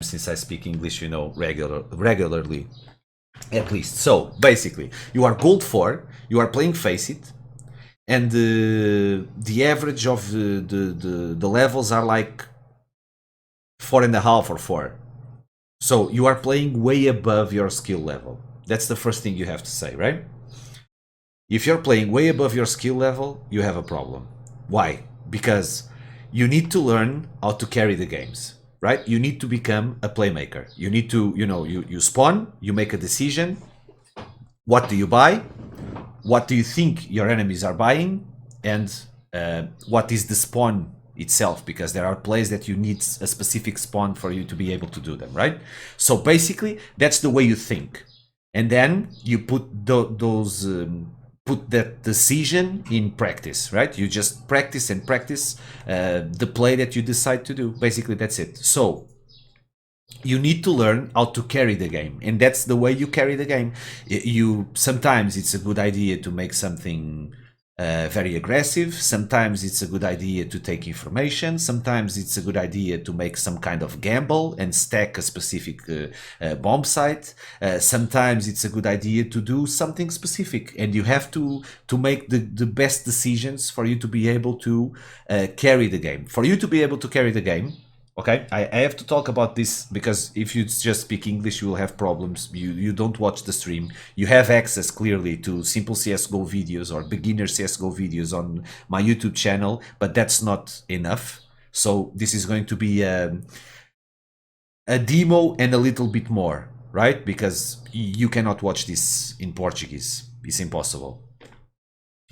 since I speak English, you know, regularly, at least. So basically, you are gold 4, you are playing Face It, and the average of the levels are like 4.5 or 4. So you are playing way above your skill level. That's the first thing you have to say, right? If you're playing way above your skill level, you have a problem. Why? Because you need to learn how to carry the games, right? You need to become a playmaker. You need to, you know, you spawn, you make a decision. What do you buy? What do you think your enemies are buying? And what is the spawn itself? Because there are plays that you need a specific spawn for you to be able to do them, right? So basically, that's the way you think. And then you put those put that decision in practice, right? You just practice and practice the play that you decide to do. Basically, that's it. So you need to learn how to carry the game, and that's the way you carry the game. You sometimes it's a good idea to make something very aggressive. Sometimes it's a good idea to take information. Sometimes it's a good idea to make some kind of gamble and stack a specific bomb site. Sometimes it's a good idea to do something specific, and you have to make the best decisions for you to be able to carry the game. For you to be able to carry the game, okay, I have to talk about this because if you just speak English, you will have problems. You don't watch the stream. You have access clearly to simple CSGO videos or beginner CSGO videos on my YouTube channel, but that's not enough. So this is going to be a demo and a little bit more, right? Because you cannot watch this in Portuguese. It's impossible.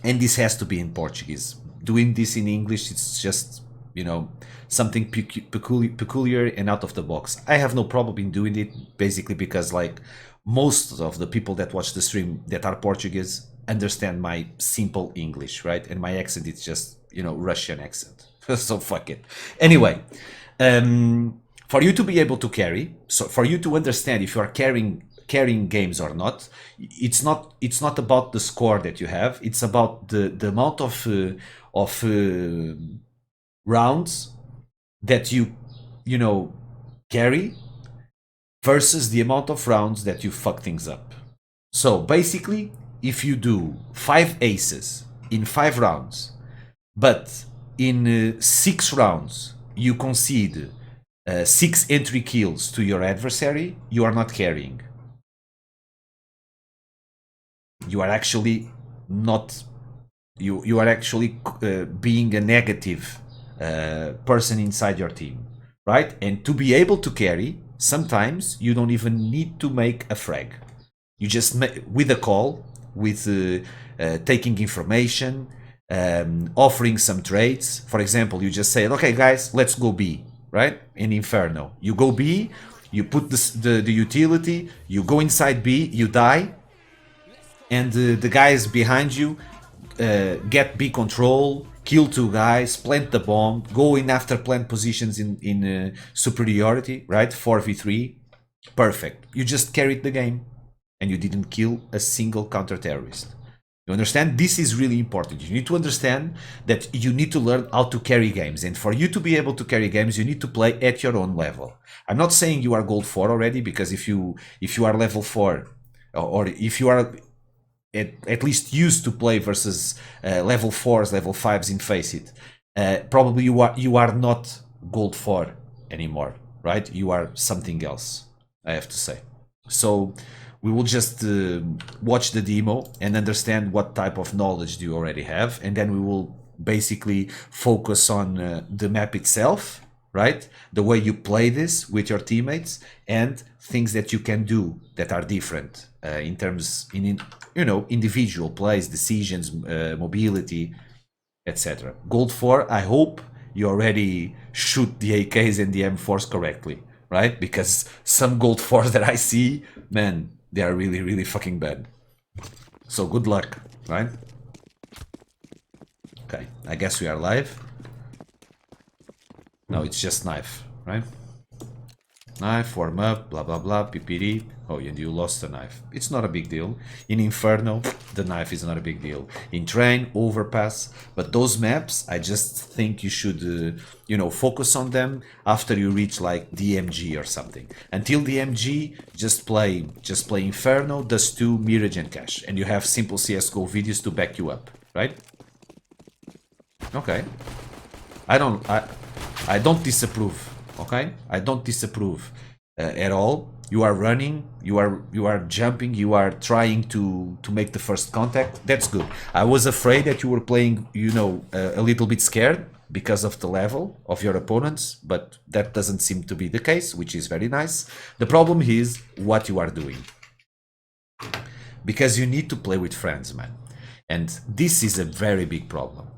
And this has to be in Portuguese. Doing this in English, it's just, you know, something peculiar and out of the box. I have no problem in doing it, basically because like most of the people that watch the stream that are Portuguese understand my simple English, right? And my accent is just, you know, Russian accent. So fuck it. Anyway, for you to be able to carry, so for you to understand if you are carrying games or not, it's not about the score that you have. It's about the amount of rounds that you know, carry versus the amount of rounds that you fuck things up. So basically, if you do 5 aces in 5 rounds, but in 6 rounds you concede 6 entry kills to your adversary, you are not carrying. You are actually not. You are actually being a negative person inside your team, right? And to be able to carry, sometimes you don't even need to make a frag. You just with a call, with taking information, offering some trades. For example, you just say, okay guys, let's go B, right? In Inferno, you go B, you put the utility, you go inside B, you die, and the guys behind you get B control, kill 2 guys, plant the bomb, go in after plant positions in superiority, right? 4v3, perfect. You just carried the game, and you didn't kill a single counter-terrorist. You understand? This is really important. You need to understand that you need to learn how to carry games, and for you to be able to carry games, you need to play at your own level. I'm not saying you are gold 4 already, because if you are level 4, or if you are at least used to play versus level 4s, level 5s in Face It, probably you are not gold 4 anymore, right? You are something else, I have to say. So we will just watch the demo and understand what type of knowledge do you already have, and then we will basically focus on the map itself, right? The way you play this with your teammates, and things that you can do that are different in terms, you know, individual plays, decisions, mobility, etc. Gold 4, I hope you already shoot the AKs and the M4s correctly, right? Because some gold 4s that I see, man, they are really, really fucking bad. So good luck, right? Okay, I guess we are live. No, it's just knife, right? Knife, warm up, blah blah blah, PPD. Oh, and you lost the knife. It's not a big deal. In Inferno, the knife is not a big deal. In Train, Overpass. But those maps, I just think you should, focus on them after you reach like DMG or something. Until DMG, just play Inferno, Dust 2, Mirage and Cache. And you have simple CSGO videos to back you up, right? Okay. I don't disapprove. Okay, I don't disapprove at all. You are running, you are jumping, you are trying to make the first contact. That's good. I was afraid that you were playing, a little bit scared because of the level of your opponents, but that doesn't seem to be the case, which is very nice. The problem is what you are doing, because you need to play with friends, man, and this is a very big problem.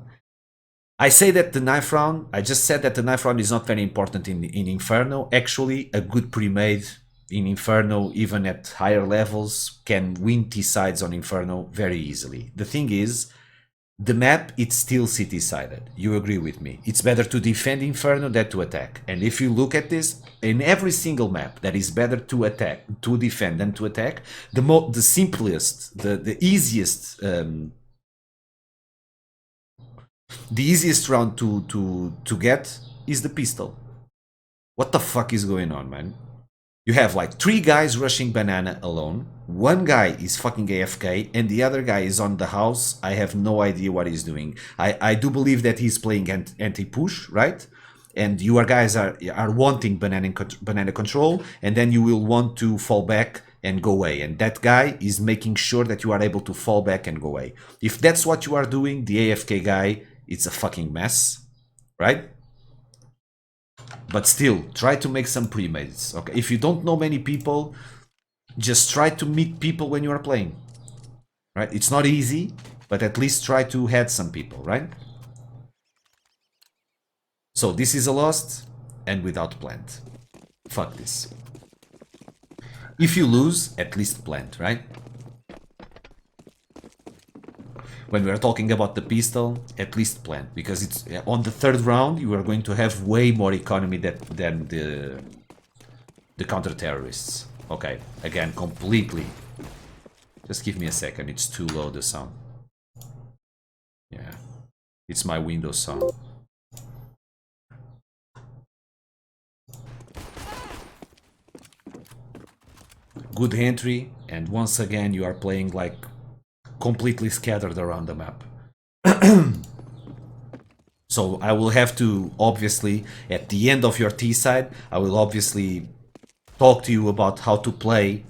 I say that the knife round, I just said that the knife round is not very important in Inferno. Actually, a good pre-made in Inferno, even at higher levels, can win T-sides on Inferno very easily. The thing is, the map, it's still city-sided. You agree with me. It's better to defend Inferno than to attack. And if you look at this, in every single map that is better to attack, to defend than to attack, the simplest, the easiest... the easiest round to get is the pistol. What the fuck is going on, man? You have like 3 guys rushing banana alone. 1 guy is fucking AFK and the other guy is on the house. I have no idea what he's doing. I do believe that he's playing anti-push, right? And you guys are wanting banana control, and then you will want to fall back and go away. And that guy is making sure that you are able to fall back and go away. If that's what you are doing, the AFK guy, it's a fucking mess, right? But still, try to make some pre-mates, okay? If you don't know many people, just try to meet people when you are playing, right? It's not easy, but at least try to add some people, right? So this is a lost and without plant. Fuck this. If you lose, at least plant, right? When we are talking about the pistol, at least plant, because it's on the 3rd round you are going to have way more economy than the counter-terrorists. Okay, again, completely. Just give me a second, it's too low, the sound. Yeah, it's my Windows sound. Good entry, and once again you are playing like completely scattered around the map. So I will have to, obviously, at the end of your T side, I will obviously talk to you about how to play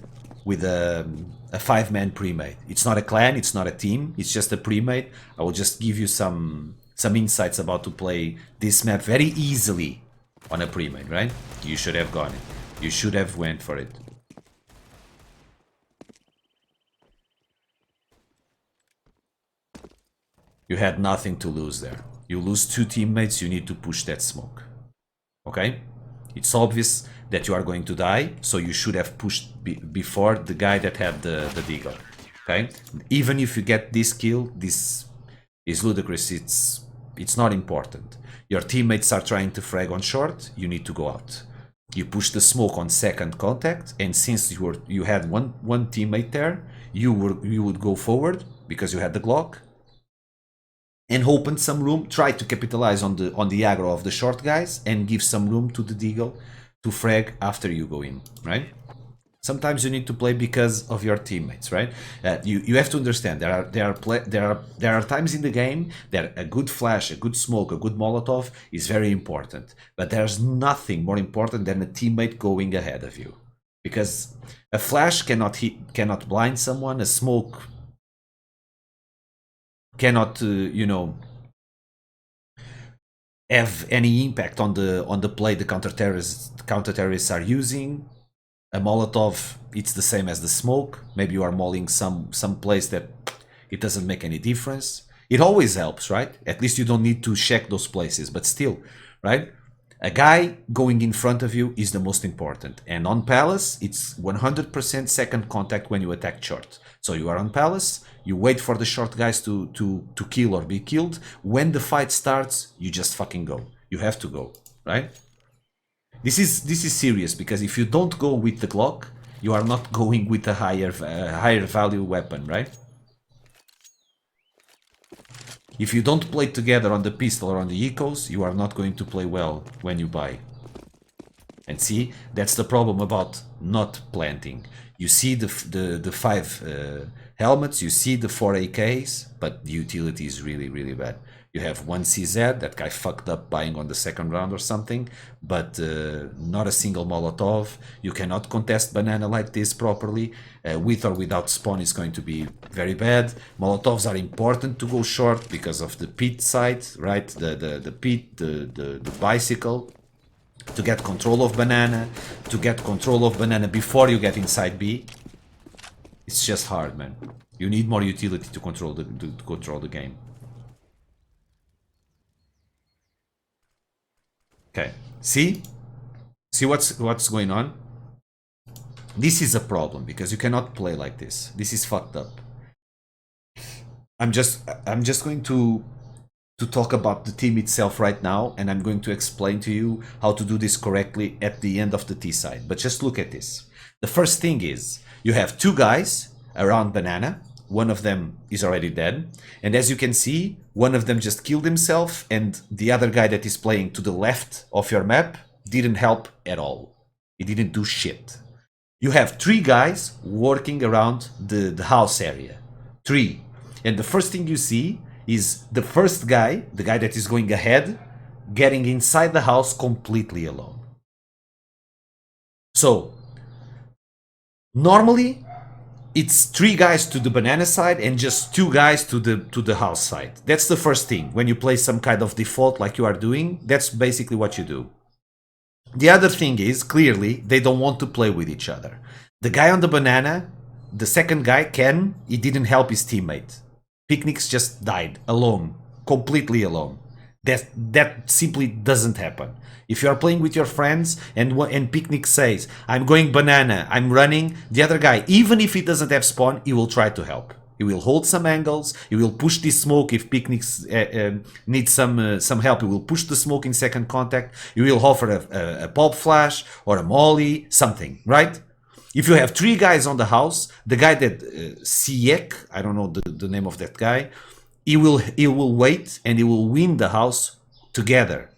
with a 5-man pre-made. It's not a clan, it's not a team, it's just a pre-made. I will just give you some insights about to play this map very easily on a pre-made, right? You should have gone it. You should have went for it. You had nothing to lose there. You lose 2 teammates, you need to push that smoke. Okay? It's obvious that you are going to die, so you should have pushed before the guy that had the deagle. Okay? Even if you get this kill, this is ludicrous. It's not important. Your teammates are trying to frag on short, you need to go out. You push the smoke on 2nd contact, and since you had one teammate there, you would go forward because you had the Glock, and open some room, try to capitalize on the aggro of the short guys and give some room to the deagle to frag after you go in, right? Sometimes you need to play because of your teammates, right? You have to understand there are times in the game that a good flash, a good smoke, a good Molotov is very important, but there's nothing more important than a teammate going ahead of you, because a flash cannot blind someone, a smoke cannot have any impact on the play the counter-terrorists are using. A Molotov, it's the same as the smoke. Maybe you are mauling some place that it doesn't make any difference. It always helps, right? At least you don't need to check those places, but still, right? A guy going in front of you is the most important. And on Palace, it's 100% 2nd contact when you attack short. So you are on Palace, you wait for the short guys to kill or be killed. When the fight starts, you just fucking go. You have to go, right? This is serious, because if you don't go with the Glock, you are not going with a higher value weapon, right? If you don't play together on the pistol or on the ecos, you are not going to play well when you buy. And see, that's the problem about not planting. You see the 5 helmets, you see the 4 AKs, but the utility is really, really bad. You have one CZ, that guy fucked up buying on the second round or something, but not a single Molotov. You cannot contest banana like this properly. With or without spawn is going to be very bad. Molotovs are important to go short because of the pit side, right? The pit, the bicycle. To get control of banana, before you get inside B. It's just hard, man. You need more utility to control the game. Okay, see what's going on. This is a problem because you cannot play like this. This is fucked up. I'm just going to talk about the team itself right now, and I'm going to explain to you how to do this correctly at the end of the T side. But just look at this. The first thing is you have 2 guys around banana. One of them is already dead, and as you can see, one of them just killed himself, and the other guy that is playing to the left of your map didn't help at all. He didn't do shit. You have 3 guys working around the house area. 3. And the first thing you see is the first guy, the guy that is going ahead, getting inside the house completely alone. So, normally, it's 3 guys to the banana side and just 2 guys to the house side. That's the first thing. When you play some kind of default like you are doing, that's basically what you do. The other thing is, clearly, they don't want to play with each other. The guy on the banana, the second guy, Ken, he didn't help his teammate. Picnics just died, alone, completely alone. That simply doesn't happen. If you are playing with your friends and Picnic says, I'm going banana, I'm running, the other guy, even if he doesn't have spawn, he will try to help. He will hold some angles, he will push this smoke if Picnic needs some help, he will push the smoke in second contact, he will offer a pulp flash or a molly, something, right? If you have 3 guys on the house, the guy that Siek, I don't know the name of that guy, he will wait and he will win the house together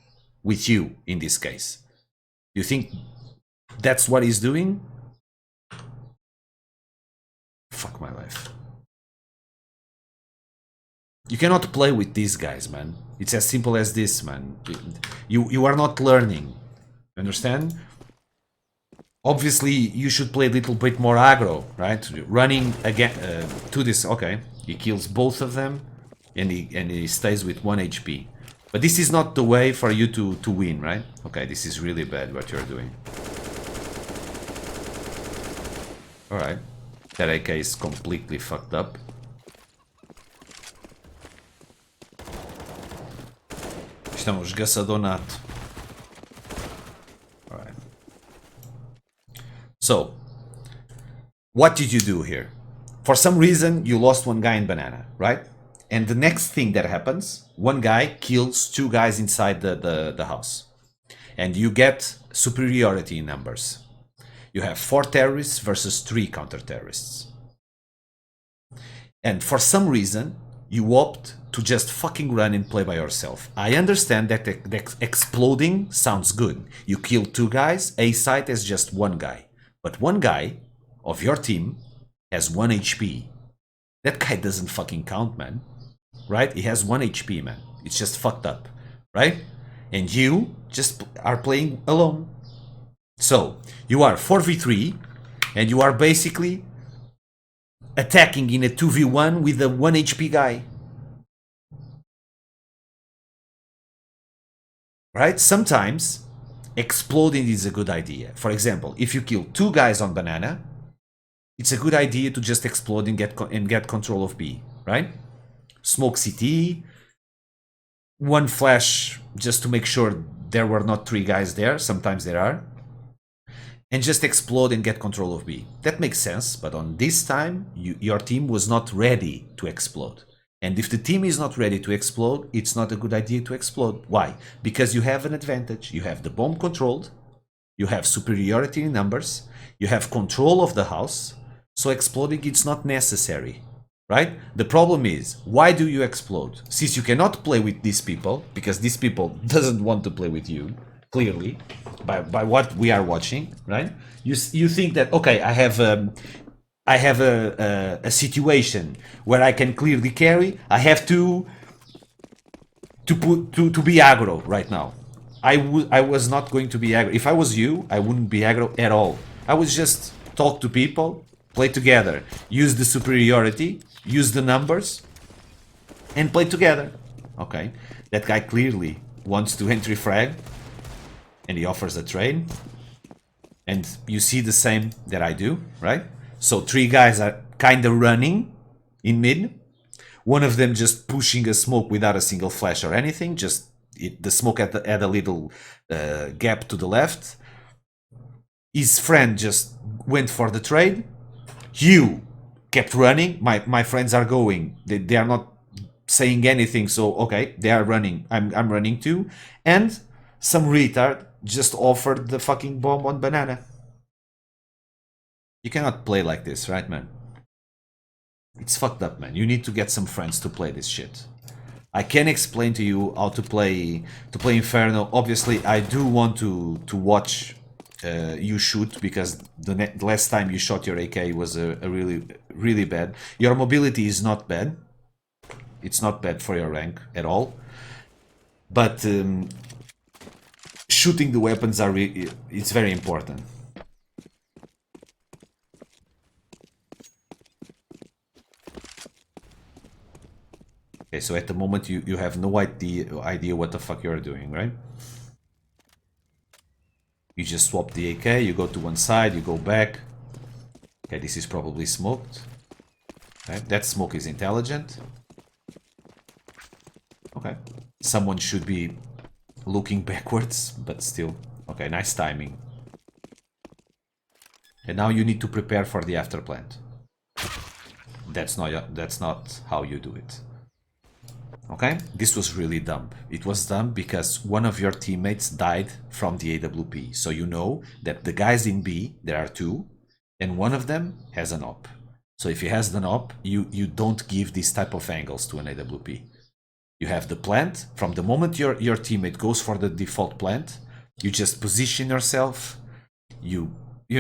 with you in this case. You think that's what he's doing? Fuck my life. You cannot play with these guys, man. It's as simple as this, man. You are not learning. Understand? Obviously, you should play a little bit more aggro, right? Running again to this. Okay, he kills both of them, and he stays with 1 HP. But this is not the way for you to win, right? Okay, this is really bad what you're doing. All right, that AK is completely fucked up. Isto é esgaçador nato. Alright. So, what did you do here? For some reason, you lost 1 guy in banana, right? And the next thing that happens, 1 guy kills 2 guys inside the house. And you get superiority in numbers. You have 4 terrorists versus 3 counter-terrorists. And for some reason, you opt to just fucking run and play by yourself. I understand that exploding sounds good. You kill 2 guys, A site has just 1 guy. But 1 guy of your team has 1 HP. That guy doesn't fucking count, man. Right? He has 1 HP, man. It's just fucked up. Right? And you just are playing alone. So, you are 4v3, and you are basically attacking in a 2v1 with a 1 HP guy. Right? Sometimes exploding is a good idea. For example, if you kill 2 guys on banana, it's a good idea to just explode and get control of B, right? Smoke CT, 1 flash just to make sure there were not 3 guys there. Sometimes there are. And just explode and get control of B. That makes sense, but on this time, your team was not ready to explode. And if the team is not ready to explode, it's not a good idea to explode. Why? Because you have an advantage. You have the bomb controlled, You have superiority in numbers. You have control of the house. So exploding it's not necessary, right? The problem is, why do you explode? Since you cannot play with these people, because these people doesn't want to play with you, clearly, by what we are watching, right? You think that, okay, I have a situation where I can clearly carry. I have to be aggro right now. I was not going to be aggro. If I was you, I wouldn't be aggro at all. I would just talk to people, play together, use the superiority, use the numbers, and play together. Okay, that guy clearly wants to entry frag, and he offers a trade. And you see the same that I do, right? So 3 guys are kind of running in mid. One of them just pushing a smoke without a single flash or anything. Just the smoke had a little gap to the left. His friend just went for the trade. Hugh kept running. My friends are going. They are not saying anything. So, okay, they are running. I'm running too. And some retard just offered the fucking bomb on banana. You cannot play like this, right, man? It's fucked up, man. You need to get some friends to play this shit. I can explain to you how to play Inferno. Obviously, I do want to watch you shoot, because the last time you shot your AK was a really bad. Your mobility is not bad. It's not bad for your rank at all. But shooting the weapons it's very important. Okay, so at the moment you have no idea what the fuck you're doing, right? You just swap the AK, you go to one side, you go back. Okay, this is probably smoked. Okay, that smoke is intelligent. Okay, someone should be looking backwards, but still. Okay, nice timing. And now you need to prepare for the after plant. That's not how you do it. Okay, this was really dumb. It was dumb because one of your teammates died from the AWP. So you know that the guys in B, there are 2, and one of them has an op. So if he has an op, you don't give this type of angles to an AWP. You have the plant. From the moment your teammate goes for the default plant, you just position yourself. You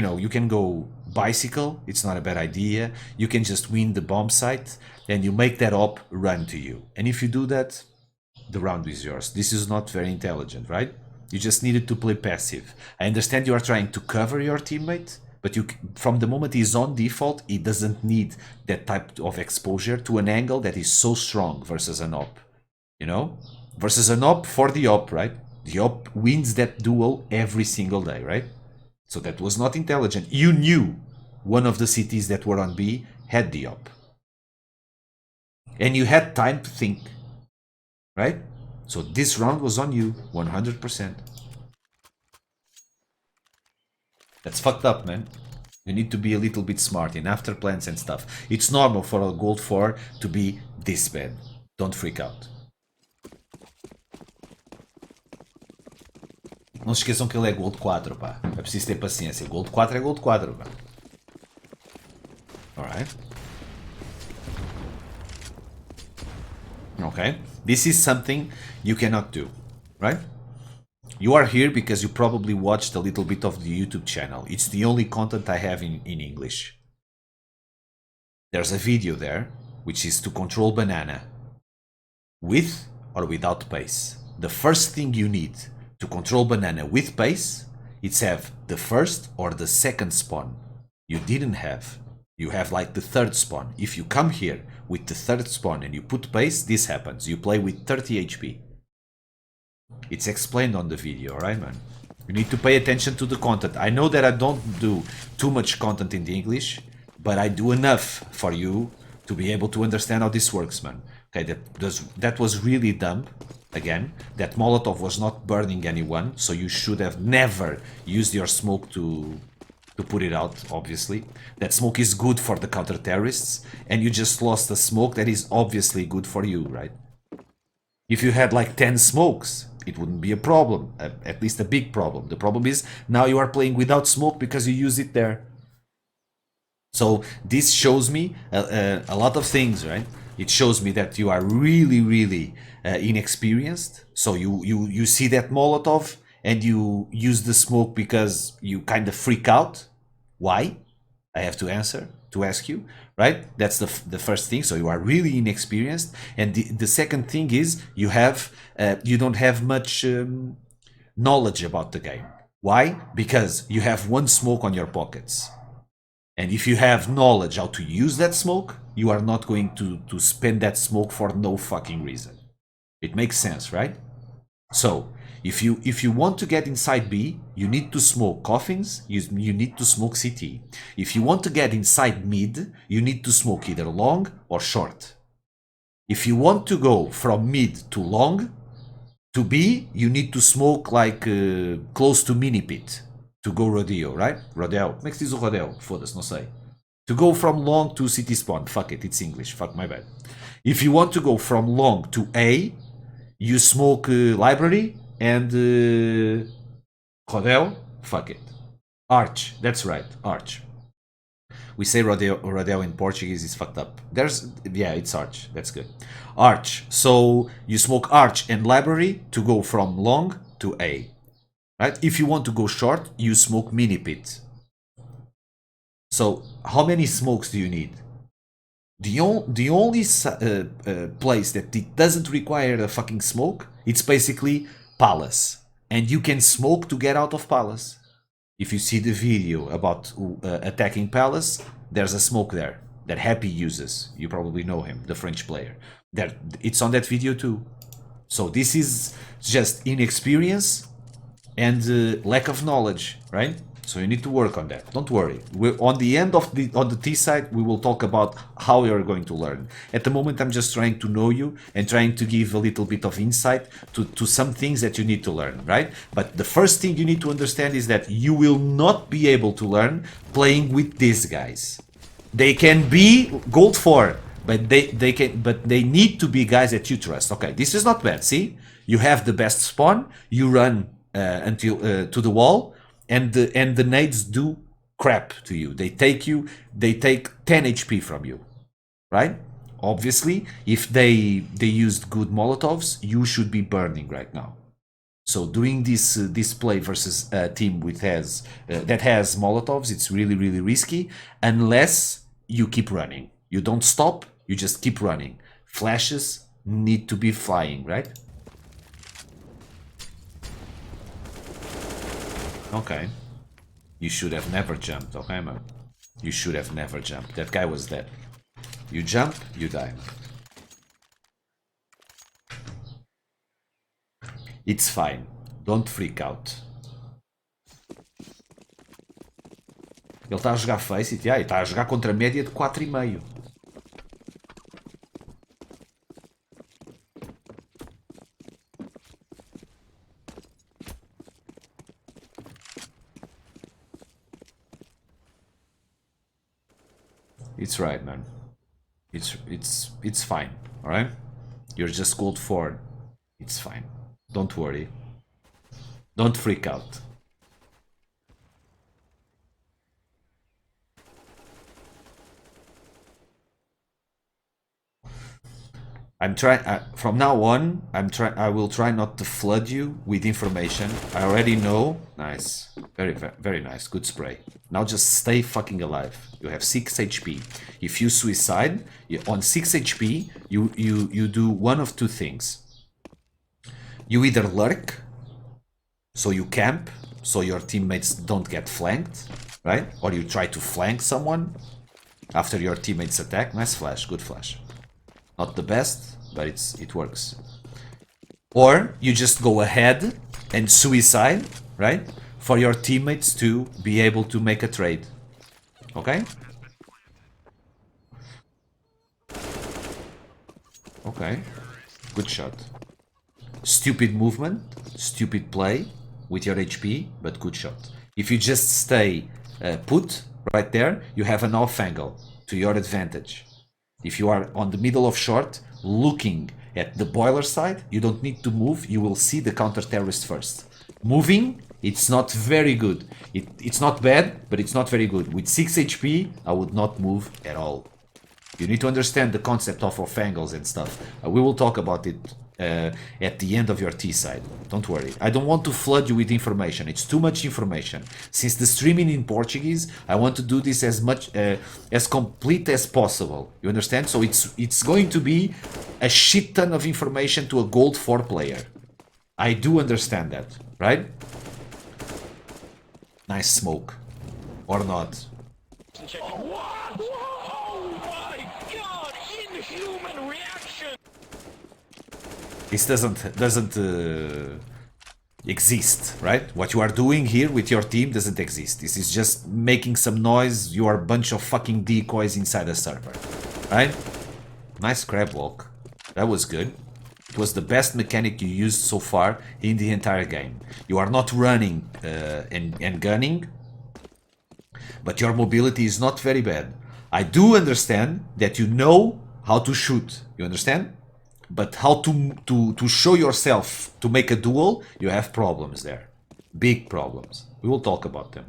know, you can go bicycle, it's not a bad idea. You can just win the bomb site, and you make that op run to you. And if you do that, the round is yours. This is not very intelligent, right? You just needed to play passive. I understand you are trying to cover your teammate, but from the moment he's on default, he doesn't need that type of exposure to an angle that is so strong versus an op. You know? Versus an op for the op, right? The op wins that duel every single day, right? So that was not intelligent. You knew one of the cities that were on B had the op. And you had time to think, right? So this round was on you, 100%. That's fucked up, man. You need to be a little bit smart in after plans and stuff. It's normal for a gold 4 to be this bad. Don't freak out. Não se esqueçam que ele é Gold 4, pá. É preciso ter paciência. Gold 4 é Gold 4, pá. Alright. Okay. This is something you cannot do, right? You are here because you probably watched a little bit of the YouTube channel. It's the only content I have in English. There's a video there, which is to control banana. With or without pace. The first thing you need to control banana with pace, it's have the first or the second spawn. You didn't have. You have like the third spawn. If you come here with the third spawn and you put pace, this happens. You play with 30 HP. It's explained on the video, alright, man? You need to pay attention to the content. I know that I don't do too much content in the English, but I do enough for you to be able to understand how this works, man. Okay, that was really dumb. Again, that Molotov was not burning anyone, so you should have never used your smoke to put it out, obviously. That smoke is good for the counter-terrorists, and you just lost a smoke that is obviously good for you, right? If you had like 10 smokes, it wouldn't be a problem, at least a big problem. The problem is now you are playing without smoke because you use it there. So this shows me a lot of things, right? It shows me that you are really inexperienced. So you see that Molotov and you use the smoke because you kind of freak out. Why? I have to ask you, right? That's the first thing. So you are really inexperienced. And the second thing is you don't have much knowledge about the game. Why? Because you have one smoke on your pockets. And if you have knowledge how to use that smoke, you are not going to spend that smoke for no fucking reason. It makes sense, right? So if you want to get inside B, you need to smoke coffins, you need to smoke CT. If you want to get inside mid, you need to smoke either long or short. If you want to go from mid to long to B, you need to smoke like close to mini pit to go rodeo, right? Rodeo. Como é que se diz o rodeo? Foda-se, não sei. To go from long to city spawn. Fuck it, it's English. Fuck my bad. If you want to go from long to A, you smoke library and rodeo. Fuck it. Arch. That's right. Arch. We say rodeo in Portuguese is fucked up. It's arch. That's good. Arch. So you smoke arch and library to go from long to A. Right? If you want to go short, you smoke mini pit. So how many smokes do you need? The only place that it doesn't require a fucking smoke, it's basically palace. And you can smoke to get out of palace. If you see the video about attacking palace, there's a smoke there that Happy uses. You probably know him, the French player. It's on that video too. So this is just inexperience and lack of knowledge, right? So you need to work on that. Don't worry. On the T side, we will talk about how you're going to learn. At the moment, I'm just trying to know you and trying to give a little bit of insight to some things that you need to learn, right? But the first thing you need to understand is that you will not be able to learn playing with these guys. They can be gold 4, but they need to be guys that you trust. Okay, this is not bad. See, you have the best spawn. You run until to the wall. And the nades do crap to you. They take 10 HP from you, right? Obviously, if they used good Molotovs, you should be burning right now. So doing this play versus a team that has Molotovs, it's really risky unless you keep running. You don't stop. You just keep running. Flashes need to be flying, right? Okay. You should have never jumped, okay, man? You should have never jumped. That guy was dead. You jump, you die. It's fine. Don't freak out. Ele está a jogar face e está a jogar contra a média de 4,5. It's right, man. It's fine, all right? You're just gold 4. It's fine. Don't worry. Don't freak out. I'm trying from now on. I will try not to flood you with information. I already know. Nice, very nice. Good spray. Now just stay fucking alive. You have 6 HP. If you suicide on 6 HP, you do one of two things. You either lurk, so you camp, so your teammates don't get flanked, right? Or you try to flank someone after your teammates attack. Nice flash, good flash. Not the best, but it works. Or you just go ahead and suicide, right? For your teammates to be able to make a trade. Okay? Okay. Good shot. Stupid movement, stupid play with your HP, but good shot. If you just stay put right there, you have an off angle to your advantage. If you are on the middle of short, looking At the boiler side, you don't need to move. You will see the counter-terrorist first. Moving, it's not very good. It's not bad, but it's not very good. With 6 HP, I would not move at all. You need to understand the concept of off angles and stuff. We will talk about it at the end of your T side. Don't worry. I don't want to flood you with information. It's too much information. Since the streaming in Portuguese, I want to do this as complete as possible. You understand? So it's going to be a shit ton of information to a gold 4 player. I do understand that, right? Nice smoke. Or not. This doesn't exist, right? What you are doing here with your team doesn't exist. This is just making some noise. You are a bunch of fucking decoys inside a server, right? Nice crab walk. That was good. It was the best mechanic you used so far in the entire game. You are not running and gunning, but your mobility is not very bad. I do understand that you know how to shoot. You understand? But how to show yourself to make a duel, you have problems there. Big problems. We will talk about them.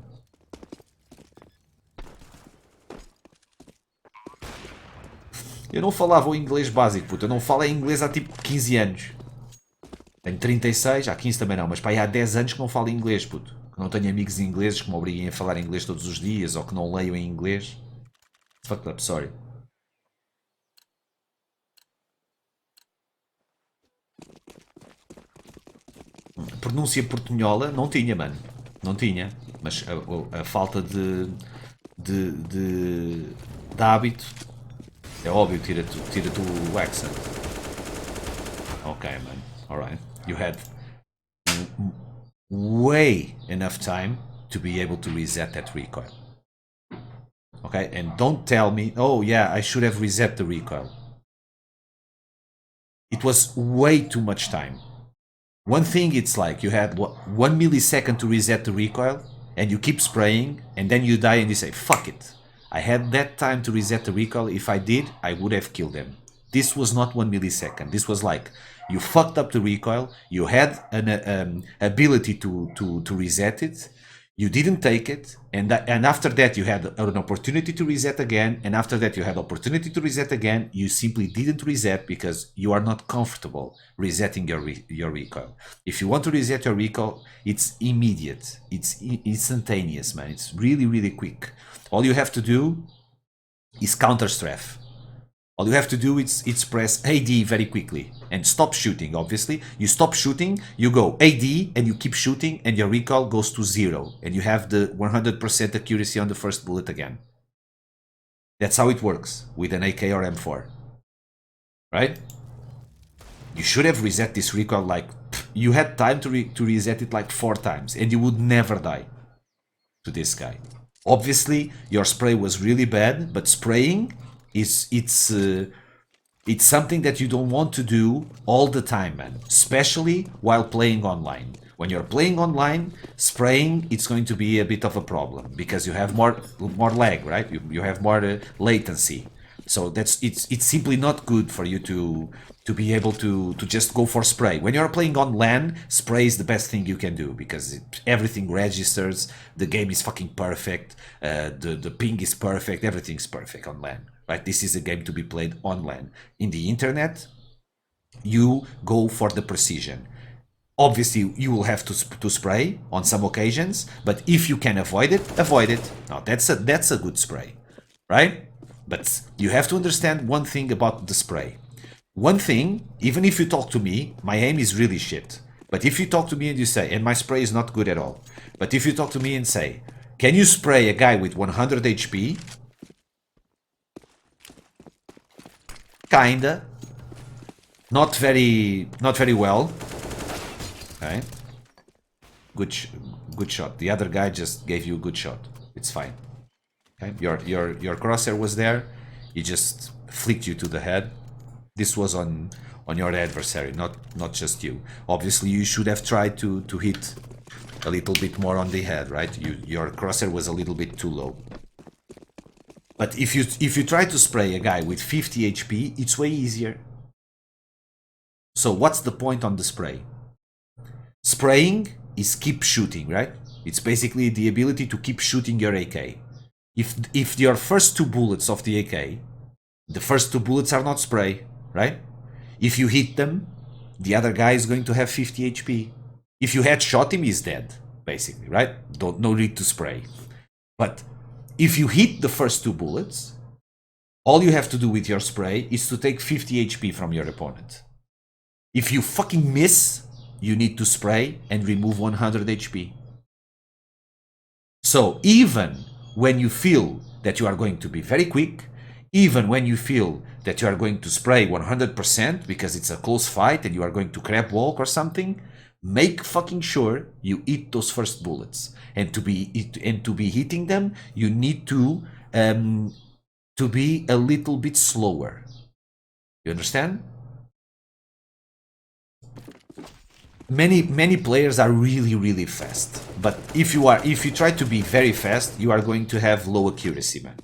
Eu não falava o inglês básico, puto. Eu não falo inglês há tipo 15 anos. Tenho 36, há 15 também não, mas pá, há 10 anos que não falo inglês, puto. Que não tenho amigos ingleses que me obriguem a falar inglês todos os dias, ou que não leio em inglês. Fucked up, sorry. Pronúncia portunhola, não tinha, mano. Não tinha. Mas a falta de hábito, é óbvio, tira-te o accent. Ok, man. Alright. You had way enough time to be able to reset that recoil. Okay, and don't tell me, oh yeah, I should have reset the recoil. It was way too much time. One thing, it's like you had 1 millisecond to reset the recoil, and you keep spraying, and then you die and you say, fuck it. I had that time to reset the recoil. If I did, I would have killed them. This was not 1 millisecond. This was like, you fucked up the recoil, you had an ability to reset it, you didn't take it, and after that you had an opportunity to reset again, and after that you had opportunity to reset again. You simply didn't reset because you are not comfortable resetting your recoil. If you want to reset your recoil, it's immediate, it's instantaneous, man. It's really, really quick. All you have to do is counter strafe. All you have to do is press AD very quickly and stop shooting. Obviously, you stop shooting, you go AD and you keep shooting, and your recoil goes to 0, and you have the 100% accuracy on the first bullet again. That's how it works with an AK or M4, right? You should have reset this recoil like you had time to reset it like 4 times, and you would never die to this guy. Obviously, your spray was really bad, but spraying it's something that you don't want to do all the time, man. Especially while playing online. When you're playing online, spraying, it's going to be a bit of a problem because you have more lag, right? You have more latency. So it's simply not good for you to be able to just go for spray. When you're playing on LAN, spray is the best thing you can do because everything registers, the game is fucking perfect, the ping is perfect, everything's perfect on LAN. Right? This is a game to be played on LAN. In the internet, you go for the precision. Obviously, you will have to spray on some occasions, but if you can avoid it, avoid it. Now, that's a good spray, right? But you have to understand one thing about the spray. One thing, even if you talk to me, my aim is really shit. But if you talk to me and you say, and my spray is not good at all, but if you talk to me and say, can you spray a guy with 100 HP? Kinda. Not very well. Okay. Good shot. The other guy just gave you a good shot. It's fine. Okay. Your crosshair was there. He just flicked you to the head. This was on your adversary, not just you. Obviously, you should have tried to hit a little bit more on the head, right? Your crosshair was a little bit too low. But if you try to spray a guy with 50 HP, it's way easier. So what's the point on the spray? Spraying is keep shooting, right? It's basically the ability to keep shooting your AK. If your first 2 bullets of the AK, the first 2 bullets are not spray, right? If you hit them, the other guy is going to have 50 HP. If you headshot him, he's dead, basically, right? No need to spray. But if you hit the first 2 bullets, all you have to do with your spray is to take 50 HP from your opponent. If you fucking miss, you need to spray and remove 100 HP. So even when you feel that you are going to be very quick, even when you feel that you are going to spray 100% because it's a close fight and you are going to crab walk or something, make fucking sure you hit those first bullets. And to be hitting them, you need to be a little bit slower. You understand? Many players are really fast, but if you try to be very fast, you are going to have low accuracy, man.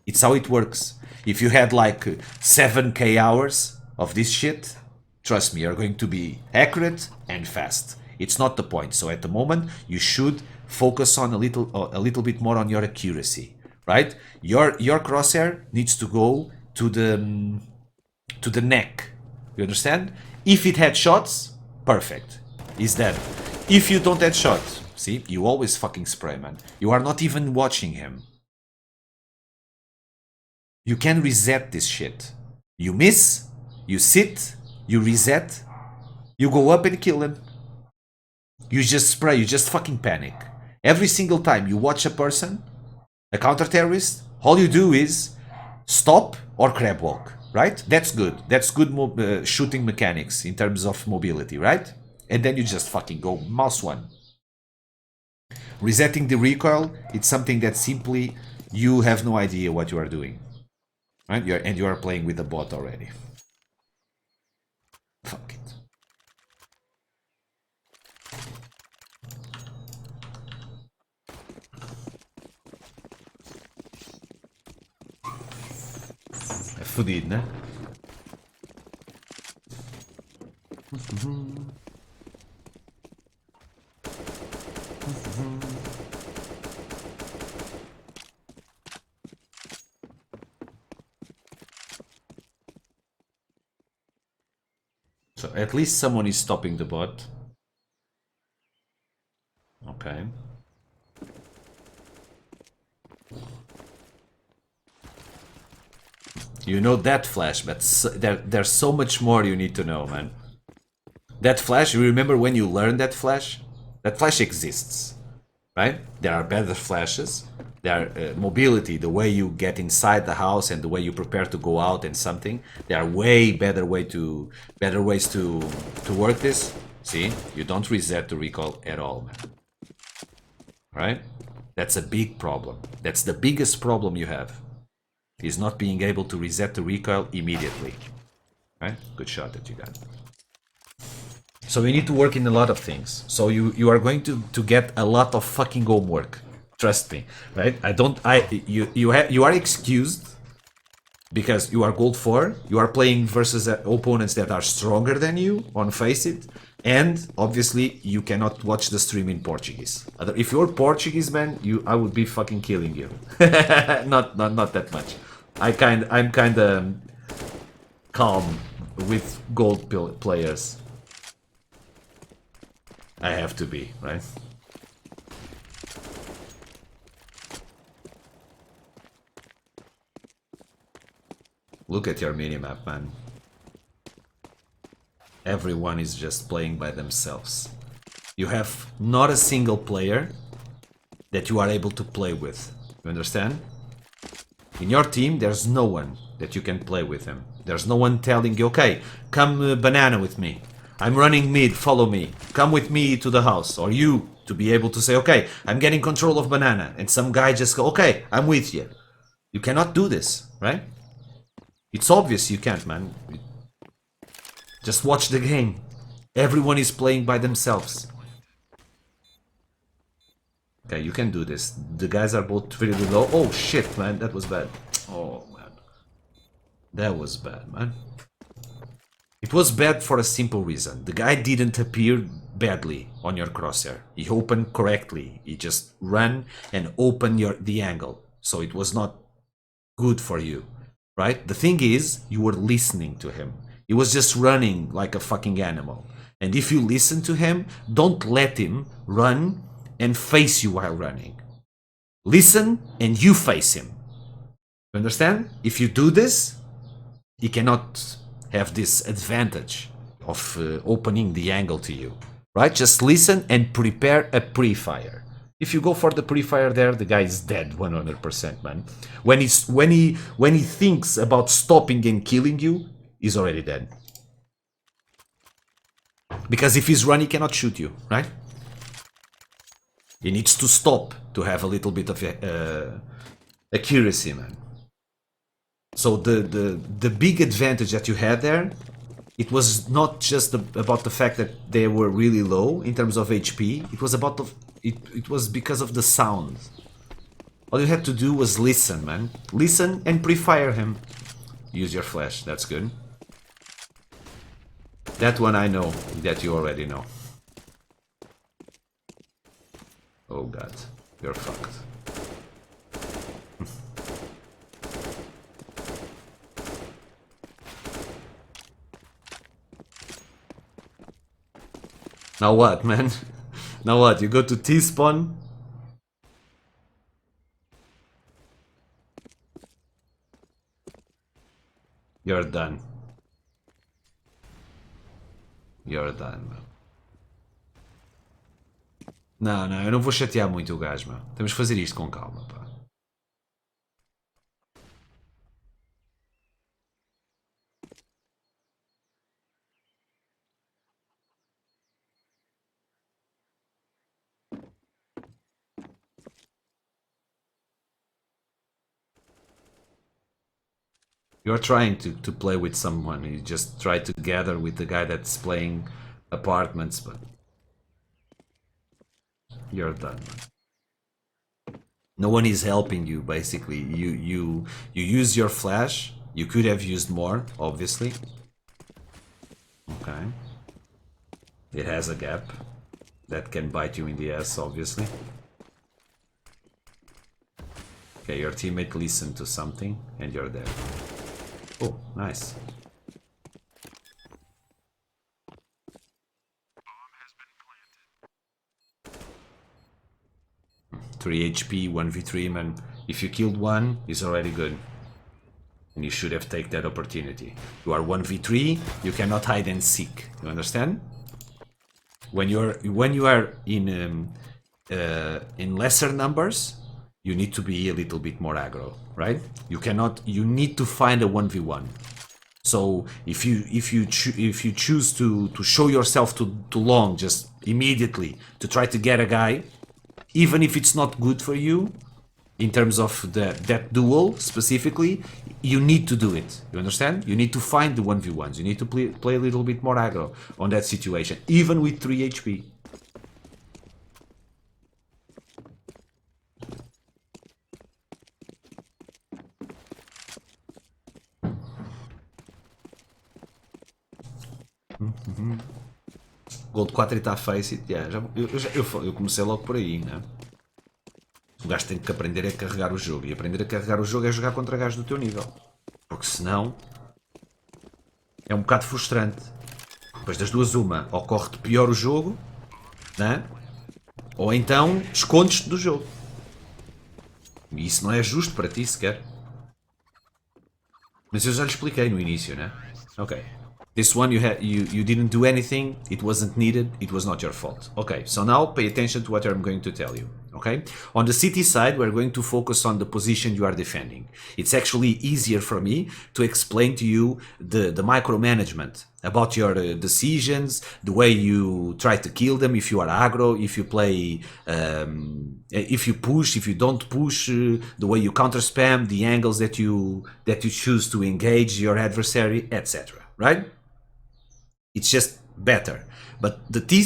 It's how it works. If you had like 7k hours of this shit, trust me, you're going to be accurate and fast. It's not the point. So at the moment, you should focus on a little bit more on your accuracy, right? Your crosshair needs to go to the neck. You understand? If it had shots, perfect. Is dead. If you don't headshot, see, you always fucking spray, man. You are not even watching him. You can reset this shit. You miss, you sit, you reset, you go up and kill him. You just spray, you just fucking panic. Every single time you watch a person, a counter-terrorist, all you do is stop or crab walk, right? That's good. That's good shooting mechanics in terms of mobility, right? And then you just fucking go mouse 1. Resetting the recoil, it's something that simply you have no idea what you are doing. Right? And you are playing with a bot already. Fuck it. É fodido, né? So at least someone is stopping the bot. Okay. You know that flash, but there's so much more you need to know, man. That flash, you remember when you learned that flash? That flash exists, right? There are better flashes. There are mobility, the way you get inside the house and the way you prepare to go out and something. There are way better ways to work this. See, you don't reset the recoil at all, man. Right? That's a big problem. That's the biggest problem you have. Is not being able to reset the recoil immediately. Right? Good shot that you got. So you need to work in a lot of things. So you are going to get a lot of fucking homework. Trust me, right? You are excused because you are gold 4. You are playing versus opponents that are stronger than you on Face It, and obviously you cannot watch the stream in Portuguese. If you're Portuguese, man, I would be fucking killing you. not that much. I'm kind of calm with gold players. I have to be, right? Look at your minimap, man. Everyone is just playing by themselves. You have not a single player that you are able to play with. You understand? In your team, there's no one that you can play with him. There's no one telling you, okay, come banana with me. I'm running mid, follow me. Come with me to the house. Or you, to be able to say, okay, I'm getting control of banana. And some guy just go, okay, I'm with you. You cannot do this, right? It's obvious you can't, man. Just watch the game. Everyone is playing by themselves. Okay, you can do this. The guys are both really low. Oh shit, man, that was bad. Oh man, that was bad, man. It was bad for a simple reason. The guy didn't appear badly on your crosshair. He opened correctly. He just ran and opened the angle. So it was not good for you, right? The thing is, you were listening to him. He was just running like a fucking animal. And if you listen to him, don't let him run and face you while running. Listen and you face him. You understand? If you do this, he cannot have this advantage of opening the angle to you, right? Just listen and prepare a pre-fire. If you go for the pre-fire there, the guy is dead 100%, man. When he thinks about stopping and killing you, he's already dead. Because if he's running, he cannot shoot you, right? He needs to stop to have a little bit of accuracy, man. So the big advantage that you had there, it was not just about the fact that they were really low in terms of HP. It was about it was because of the sound. All you had to do was listen, man. Listen and pre-fire him. Use your flash. That's good. That one I know that you already know. Oh god, you're fucked. Now what, man? Now what? You go to T-spawn? You're done. You're done, man. Não, não, eu não vou chatear muito o gajo, meu. Temos que fazer isto com calma, pá. You're trying to play with someone. You just try to gather with the guy that's playing apartments, but you're done, man. No one is helping you, basically. You use your flash. You could have used more, obviously. Okay. It has a gap that can bite you in the ass, obviously. Okay, your teammate listened to something and you're there. Oh, nice. 3 HP, 1v3, man. If you killed one, it's already good. And you should have taken that opportunity. You are 1v3, you cannot hide and seek. You understand? When you are in lesser numbers, you need to be a little bit more aggro, right? You need to find a 1v1. So if you choose to show yourself too long, just immediately to try to get a guy, even if it's not good for you in terms of that duel specifically, you need to do it. You understand? You need to find the 1v1s. You need to play a little bit more aggro on that situation, even with 3 HP. Gold 4 e está face. Yeah, eu comecei logo por aí, né? O gajo tem que aprender a carregar o jogo. E aprender a carregar o jogo é jogar contra gajos do teu nível. Porque senão é um bocado frustrante. Depois das duas, uma, ou corre-te pior o jogo, né? Ou então escondes-te do jogo. E isso não é justo para ti sequer. Mas eu já lhe expliquei no início, né? Ok. This one you didn't do anything, it wasn't needed, it was not your fault. Okay, so now pay attention to what I'm going to tell you. Okay? On the city side, we're going to focus on the position you are defending. It's actually easier for me to explain to you the micromanagement about your decisions, the way you try to kill them, if you are aggro, if you play, if you push, if you don't push, the way you counter spam, the angles that you choose to engage your adversary, etc. Right? It's just better. But the T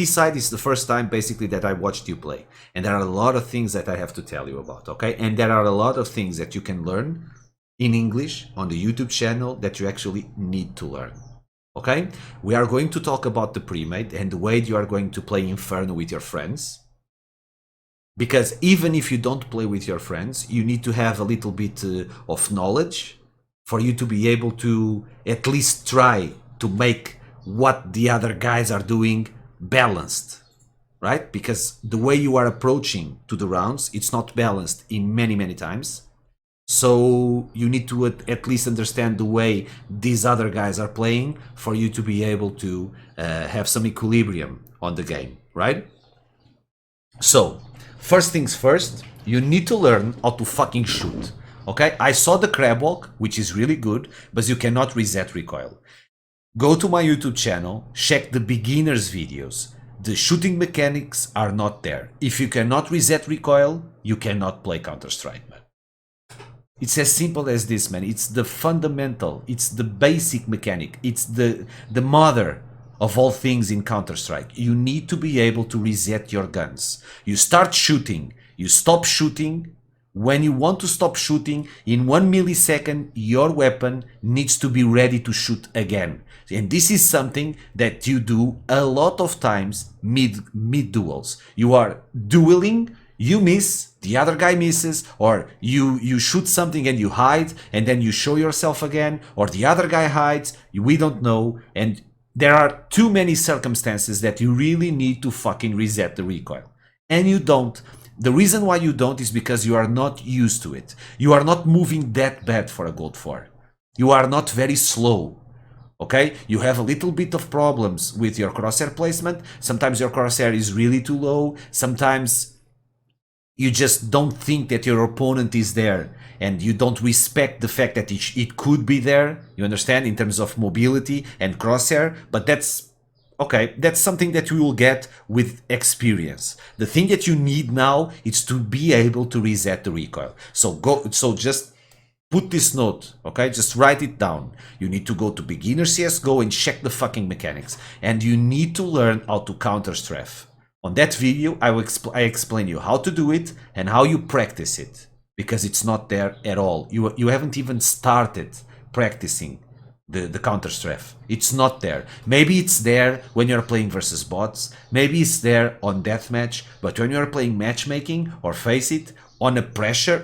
side is the first time basically that I watched you play, and there are a lot of things that I have to tell you about. Okay, and there are a lot of things that you can learn in English on the YouTube channel that you actually need to learn. Okay? We are going to talk about the pre-made and the way you are going to play Inferno with your friends. Because even if you don't play with your friends, you need to have a little bit of knowledge for you to be able to at least try to make what the other guys are doing balanced, right? Because the way you are approaching to the rounds, it's not balanced in many times. So you need to at least understand the way these other guys are playing for you to be able to have some equilibrium on the game, right? So, first things first, you need to learn how to fucking shoot. Okay, I saw the crab walk, which is really good, but you cannot reset recoil. Go to my YouTube channel, check the beginners videos. The shooting mechanics are not there. If you cannot reset recoil, you cannot play Counter-Strike, man. It's as simple as this, man. It's the fundamental, it's the basic mechanic, it's the mother of all things in Counter-Strike. You need to be able to reset your guns. You start shooting, you stop shooting. When you want to stop shooting, in 1 millisecond, your weapon needs to be ready to shoot again. And this is something that you do a lot of times mid duels. You are dueling, you miss, the other guy misses, or you shoot something and you hide, and then you show yourself again, or the other guy hides, we don't know, and there are too many circumstances that you really need to fucking reset the recoil. And you don't. The reason why you don't is because you are not used to it. You are not moving that bad for a Gold 4. You are not very slow. Okay? You have a little bit of problems with your crosshair placement. Sometimes your crosshair is really too low. Sometimes you just don't think that your opponent is there and you don't respect the fact that it could be there. You understand? In terms of mobility and crosshair. But that's okay, that's something that you will get with experience. The thing that you need now is to be able to reset the recoil. So just put this note, okay? Just write it down. You need to go to beginner CSGO and check the fucking mechanics. And you need to learn how to counter strafe. On that video, I explain you how to do it and how you practice it. Because it's not there at all. You haven't even started practicing the counter strafe. It's not there. Maybe it's there when you're playing versus bots. Maybe it's there on deathmatch. But when you're playing matchmaking or face it, on the pressure,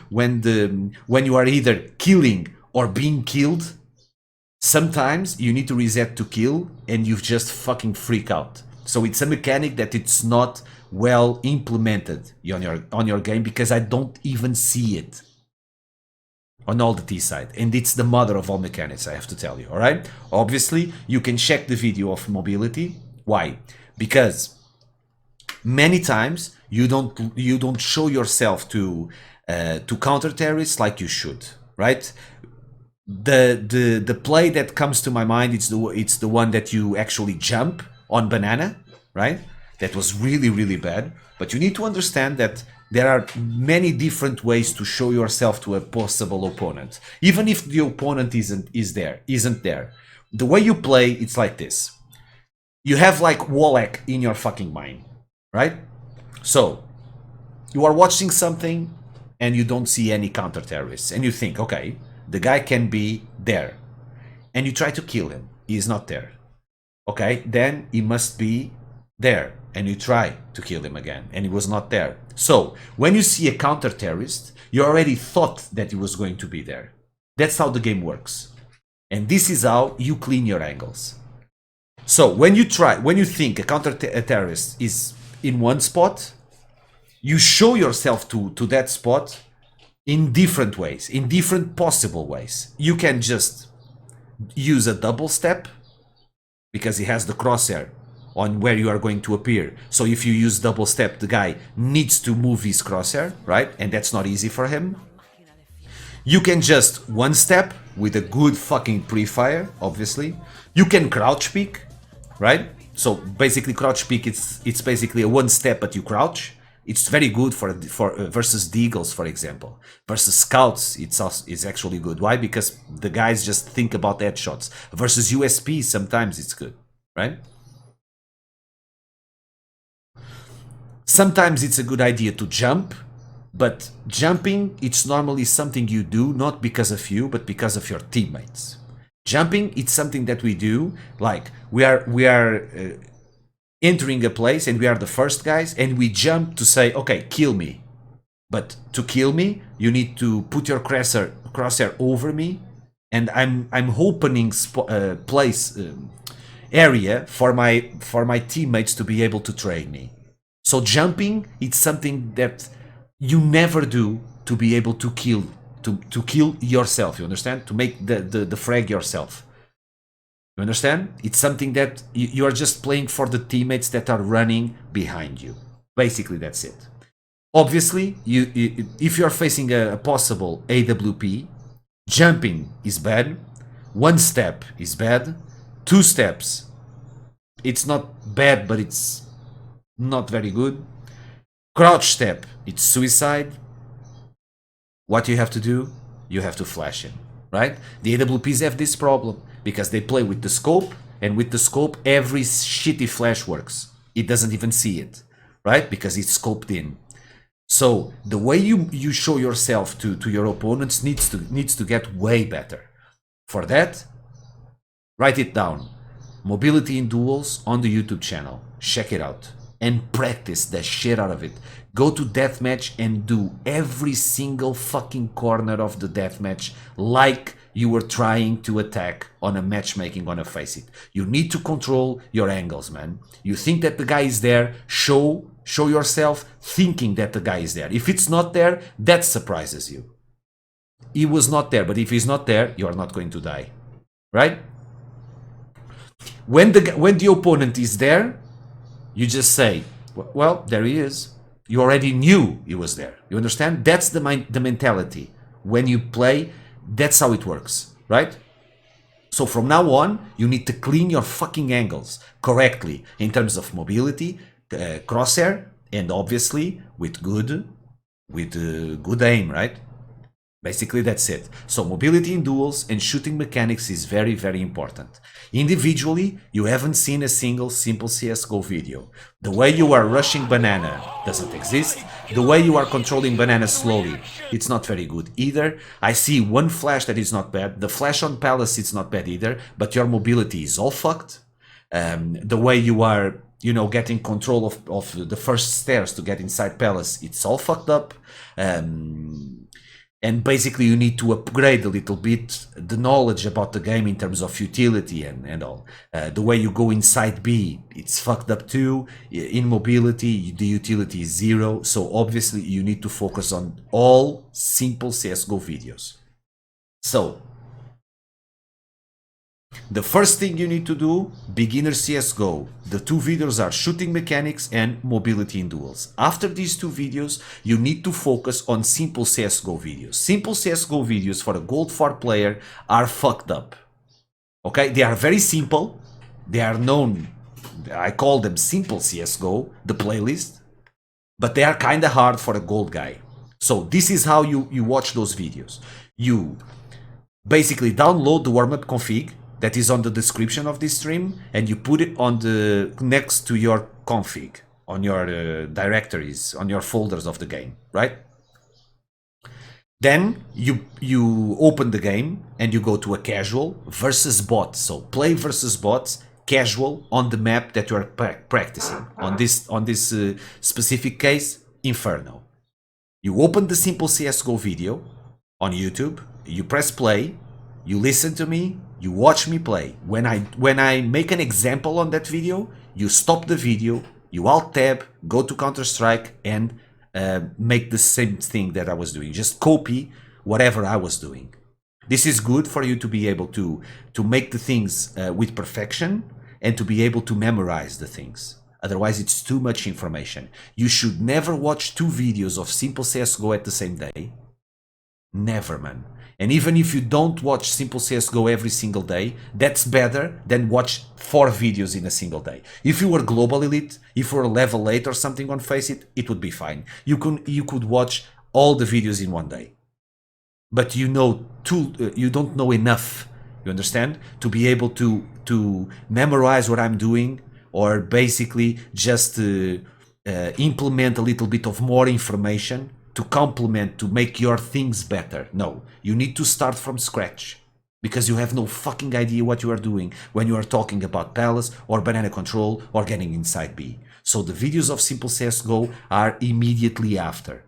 when you are either killing or being killed, sometimes you need to reset to kill and you just fucking freak out. So it's a mechanic that it's not well implemented on your game because I don't even see it on all the T side, and it's the mother of all mechanics, I have to tell you, alright? Obviously, you can check the video of mobility. Why? Because many times you don't show yourself to counter terrorists like you should, right? The play that comes to my mind, it's the one that you actually jump on banana, right? That was really bad. But you need to understand that there are many different ways to show yourself to a possible opponent, even if the opponent isn't there. The way you play, it's like this. You have like Wallach in your fucking mind, right? So you are watching something and you don't see any counter terrorists, and you think, okay, the guy can be there, and you try to kill him. He is not there. Okay, then he must be there, and you try to kill him again, and he was not there. So when you see a counter terrorist, you already thought that he was going to be there. That's how the game works, and this is how you clean your angles. So when you think a counter terrorist is in one spot, you show yourself to that spot in different ways, in different possible ways. You can just use a double step because he has the crosshair on where you are going to appear. So if you use double step, the guy needs to move his crosshair, right? And that's not easy for him. You can just one step with a good fucking pre-fire, obviously. You can crouch peek, right? So basically crouch peek, it's basically a one step but you crouch. It's very good for versus deagles, for example. Versus scouts, it's actually good. Why? Because the guys just think about headshots. Versus USP, sometimes it's good, right? Sometimes it's a good idea to jump, But jumping, it's normally something you do not because of you, but because of your teammates. Jumping, it's something that we do, like we are entering a place and we are the first guys and we jump to say, okay, kill me. But to kill me, you need to put your crosshair over me, and I'm opening area for my teammates to be able to trade me. So jumping, it's something that you never do to be able to kill yourself. You understand? To make the frag yourself. You understand? It's something that you are just playing for the teammates that are running behind you. Basically, that's it. Obviously, if you're facing a possible AWP, jumping is bad. 1 step is bad. 2 steps, it's not bad, but it's not very good. Crouch step, it's suicide. What you have to do? You have to flash him, right? The AWPs have this problem because they play with the scope, and with the scope, every shitty flash works. It doesn't even see it, right? Because it's scoped in. So the way you show yourself to your opponents needs to get way better. For that, write it down. Mobility in duels on the YouTube channel. Check it out and practice the shit out of it. Go to deathmatch and do every single fucking corner of the deathmatch like you were trying to attack on a matchmaking on a Face It. You need to control your angles, man. You think that the guy is there, show yourself thinking that the guy is there. If it's not there, that surprises you. He was not there, but if he's not there, you are not going to die, right? When the opponent is there, you just say, well, there he is. You already knew he was there. You understand? That's the mentality. When you play, that's how it works, right? So from now on, you need to clean your fucking angles correctly in terms of mobility, crosshair, and obviously with good aim, right? Basically, that's it. So mobility in duels and shooting mechanics is very, very important. Individually, you haven't seen a single simple CSGO video. The way you are rushing banana doesn't exist. The way you are controlling banana slowly, it's not very good either. I see one flash that is not bad. The flash on Palace, it's not bad either. But your mobility is all fucked. The way you are, getting control of the first stairs to get inside Palace, it's all fucked up. And basically you need to upgrade a little bit the knowledge about the game in terms of utility and all. The way you go inside B, it's fucked up too. In mobility, the utility is 0. So obviously you need to focus on all simple CSGO videos. So the first thing you need to do, beginner CSGO. The 2 videos are shooting mechanics and mobility in duels. After these 2 videos, you need to focus on simple CSGO videos. Simple CSGO videos for a Gold 4 player are fucked up. Okay, they are very simple. They are known, I call them simple CSGO, the playlist. But they are kinda hard for a Gold guy. So this is how you watch those videos. You basically download the warm-up config that is on the description of this stream, and you put it on the next to your config, on your directories, on your folders of the game, right? Then you open the game and you go to a casual versus bots. So play versus bots, casual on the map that you are practicing. On this specific case, Inferno. You open the simple CSGO video on YouTube, you press play, you listen to me, you watch me play. When I make an example on that video, you stop the video, you alt-tab, go to Counter-Strike, and make the same thing that I was doing. Just copy whatever I was doing. This is good for you to be able to make the things with perfection and to be able to memorize the things. Otherwise, it's too much information. You should never watch 2 videos of simple CSGO at the same day. Never, man. And even if you don't watch simple CSGO every single day, that's better than watch 4 videos in a single day. If you were global elite, if you were level 8 or something on Face It, it would be fine. You could watch all the videos in one day. But you don't know enough, you understand, to be able to memorize what I'm doing, or basically just implement a little bit of more information to complement, to make your things better. No, you need to start from scratch because you have no fucking idea what you are doing when you are talking about palace or banana control or getting inside B. So the videos of Simple CSGO are immediately after.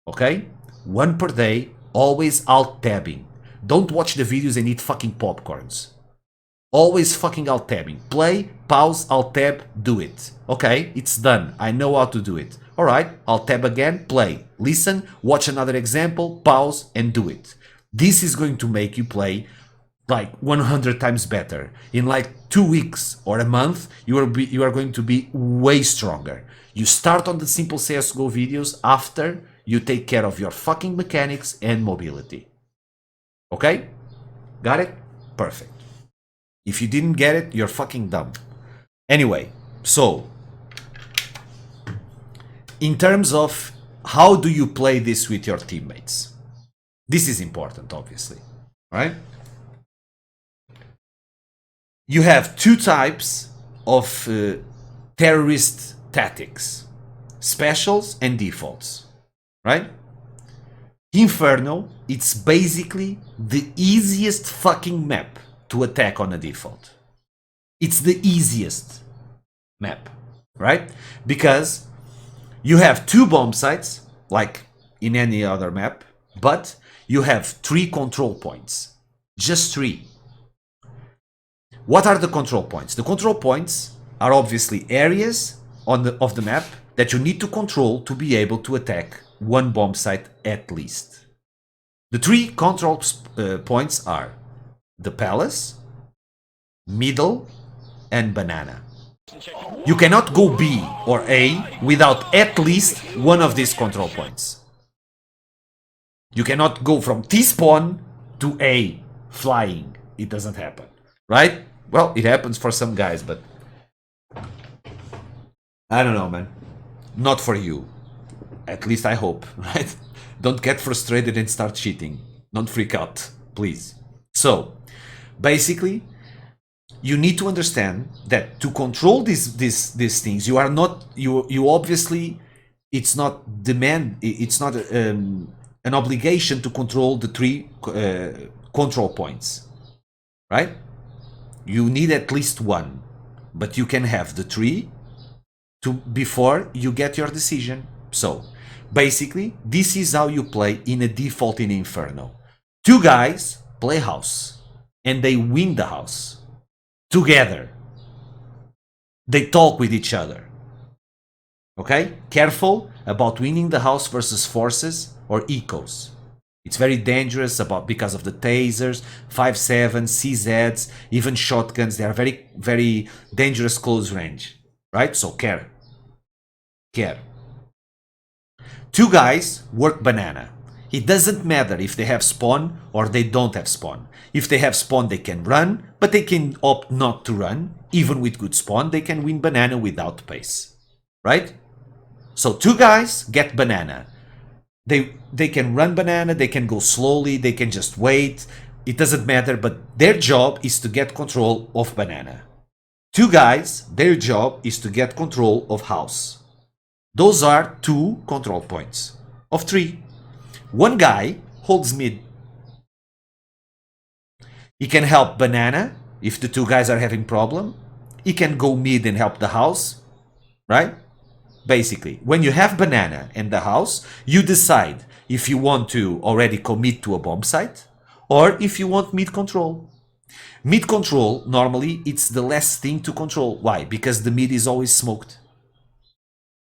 Okay? One per day, always alt tabbing. Don't watch the videos and eat fucking popcorns. Always fucking alt tabbing. Play, pause, alt tab, do it. Okay, it's done. I know how to do it. Alright, alt tab again, play. Listen, watch another example, pause, and do it. This is going to make you play like 100 times better. In like 2 weeks or a month, you are going to be way stronger. You start on the Simple CSGO videos after you take care of your fucking mechanics and mobility. Okay? Got it? Perfect. If you didn't get it, you're fucking dumb. Anyway, so in terms of how do you play this with your teammates? This is important, obviously, right? You have two types of terrorist tactics, specials and defaults, right? Inferno, it's basically the easiest fucking map to attack on a default. It's the easiest map, right? Because you have 2 bomb sites, like in any other map, but you have 3 control points. Just 3. What are the control points? The control points are obviously areas of the map that you need to control to be able to attack 1 bomb site at least. The 3 control points are the palace, middle, and banana. You cannot go B or A without at least one of these control points. You cannot go from T-spawn to A flying. It doesn't happen, right? Well, it happens for some guys, but I don't know, man. Not for you. At least I hope, right? Don't get frustrated and start cheating. Don't freak out, please. So, basically, you need to understand that to control these things, you are not, you obviously, it's not an obligation to control the 3 control points, right? You need at least 1, but you can have the 3 before you get your decision. So basically, this is how you play in a default in Inferno. 2 guys play house and they win the house together. They talk with each other. Okay? Careful about winning the house versus forces or ecos. It's very dangerous because of the tasers, 5.7, CZs, even shotguns. They are very, very dangerous close range. Right? So care. Care. 2 guys work banana. It doesn't matter if they have spawn or they don't have spawn. If they have spawn, they can run, but they can opt not to run. Even with good spawn, they can win banana without pace. Right? So 2 guys get banana. They can run banana, they can go slowly, they can just wait. It doesn't matter, but their job is to get control of banana. 2 guys, their job is to get control of house. Those are 2 control points of 3. 1 guy holds mid. He can help banana if the 2 guys are having problem. He can go mid and help the house, right? Basically, when you have banana and the house, you decide if you want to already commit to a bomb site or if you want mid control. Mid control, normally, it's the last thing to control. Why? Because the mid is always smoked.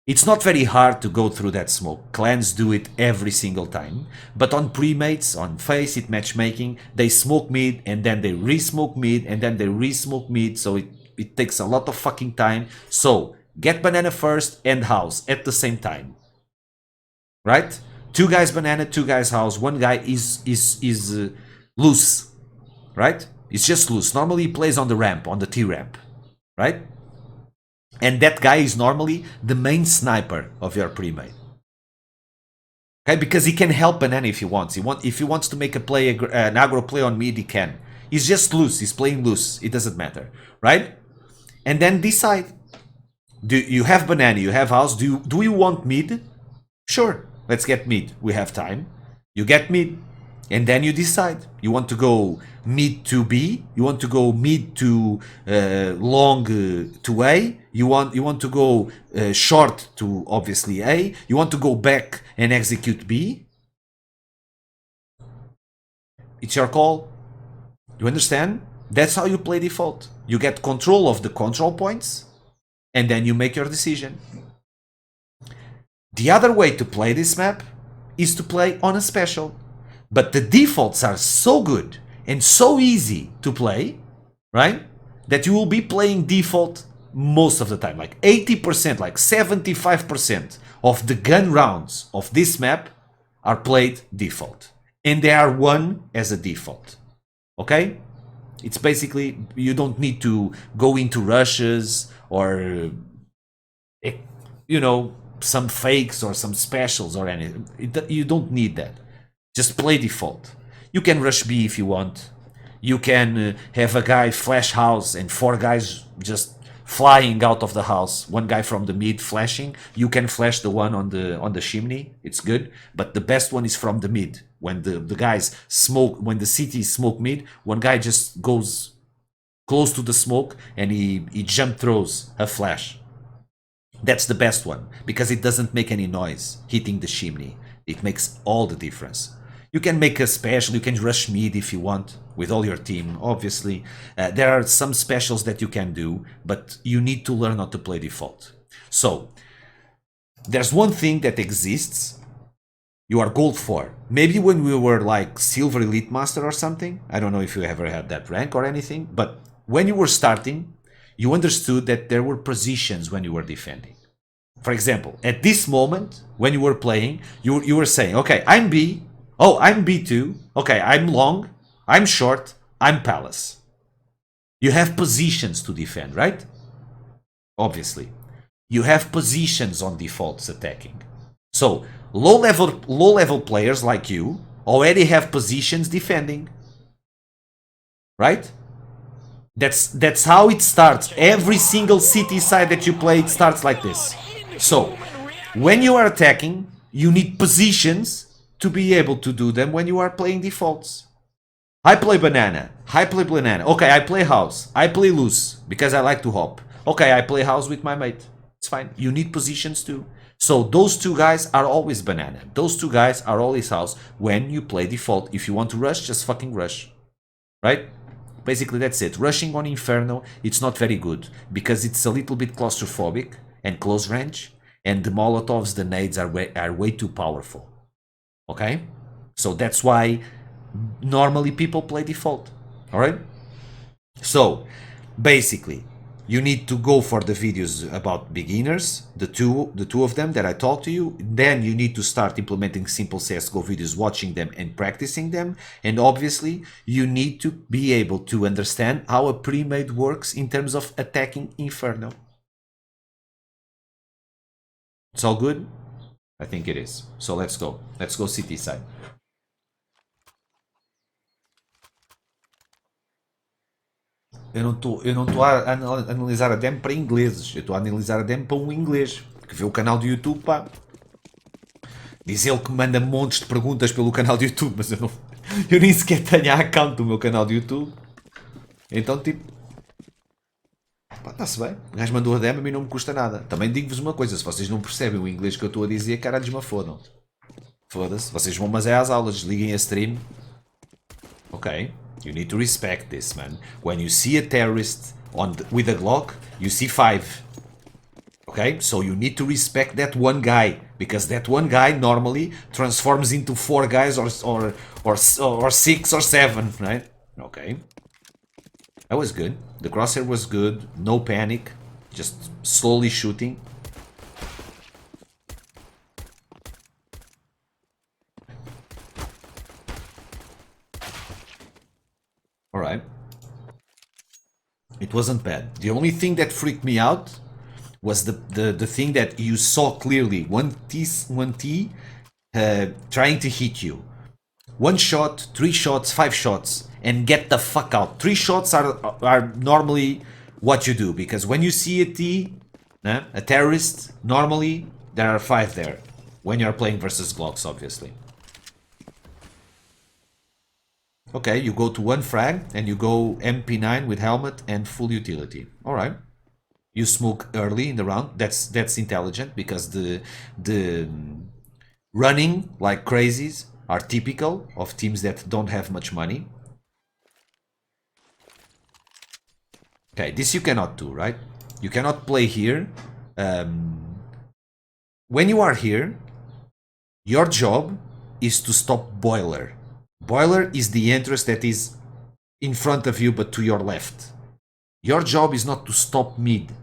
It's not very hard to go through that smoke. Clans do it every single time. But on premates, on face it matchmaking, they smoke mid and then they re-smoke mid and then they re-smoke mid. So it takes a lot of fucking time. So get banana first and house at the same time. Right? 2 guys banana, 2 guys house. 1 guy is loose. Right? It's just loose. Normally he plays on the ramp, on the T ramp. Right? And that guy is normally the main sniper of your premade. Okay, because he can help banana if he wants. If he wants to make a play, an aggro play on mid, he can. He's just loose. He's playing loose. It doesn't matter, right? And then decide. Do you have banana? You have house. Do you want mid? Sure. let's get mid. We have time. You get mid, and then you decide. You want to go mid to B. You want to go mid to long to A. You want to go short to obviously A. You want to go back and execute B. It's your call. You understand? That's how you play default. You get control of the control points, and then you make your decision. The other way to play this map is to play on a special. But the defaults are so good and so easy to play, right? That you will be playing default most of the time. Like 80%, like 75% of the gun rounds of this map are played default. And they are won as a default. Okay? It's basically, you don't need to go into rushes or, you know, some fakes or some specials or anything. You don't need that. Just play default. You can rush B if you want. You can have a guy flash house and 4 guys just flying out of the house. 1 guy from the mid flashing. You can flash the one on the chimney. It's good. But the best one is from the mid. When the guys smoke, when the city smoke mid, 1 guy just goes close to the smoke and he jump throws a flash. That's the best one because it doesn't make any noise hitting the chimney. It makes all the difference. You can make a special, you can rush mid if you want with all your team, obviously. There are some specials that you can do, but you need to learn how to play default. So, there's one thing that exists. You are gold 4. Maybe when we were like silver elite master or something, I don't know if you ever had that rank or anything, but when you were starting, you understood that there were positions when you were defending. For example, at this moment, when you were playing, you were saying, okay, I'm B. Oh, I'm B2. Okay, I'm long. I'm short. I'm palace. You have positions to defend, right? Obviously. You have positions on defaults attacking. So, low level players like you already have positions defending. Right? That's how it starts. Every single city side that you play, it starts like this. So, when you are attacking, you need positions to be able to do them when you are playing defaults. I play banana. I play banana. Okay, I play house. I play loose because I like to hop. Okay, I play house with my mate. It's fine. You need positions too. So those 2 guys are always banana. Those 2 guys are always house when you play default. If you want to rush, just fucking rush. Right? Basically, that's it. Rushing on Inferno, it's not very good because it's a little bit claustrophobic and close range, and the Molotovs, the nades are way too powerful. Okay? So that's why normally people play default. Alright? So, basically, you need to go for the videos about beginners, the two of them that I talked to you. Then you need to start implementing simple CSGO videos, watching them and practicing them. And obviously, you need to be able to understand how a pre-made works in terms of attacking Inferno. It's all good? I think it is. So let's go. Let's go city side. Eu não estou a analisar a demo para ingleses. Eu estou a analisar a demo para um inglês. Que vê o canal do YouTube, pá. Diz ele que manda montes de perguntas pelo canal do YouTube, mas eu nem sequer tenho a account do meu canal do YouTube. Então, tipo... Pá, está-se bem. O gajo mandou a demo, a mim não me custa nada. Também digo-vos uma coisa, se vocês não percebem o inglês que eu estou a dizer, caralhos, me fodam. Foda-se. Vocês vão mas é às aulas, desliguem a stream. Ok. You need to respect this, man. When you see a terrorist with a Glock, you see 5. Okay? So you need to respect that one guy. Because that one guy normally transforms into 4 guys or 6 or 7, right? Okay. That was good. The crosshair was good. No panic. Just slowly shooting. Alright. It wasn't bad. The only thing that freaked me out was the thing that you saw clearly. One T trying to hit you. 1 shot, 3 shots, 5 shots, and get the fuck out. 3 shots are normally what you do, because when you see a T, a terrorist, normally there are 5 there. When you're playing versus Glocks, obviously. Okay, you go to 1 frag and you go MP9 with helmet and full utility. Alright. You smoke early in the round. That's intelligent, because the running like crazies are typical of teams that don't have much money. Okay, this you cannot do, right? You cannot play here. When you are here, your job is to stop Boiler. Boiler is the entrance that is in front of you but to your left. Your job is not to stop mid.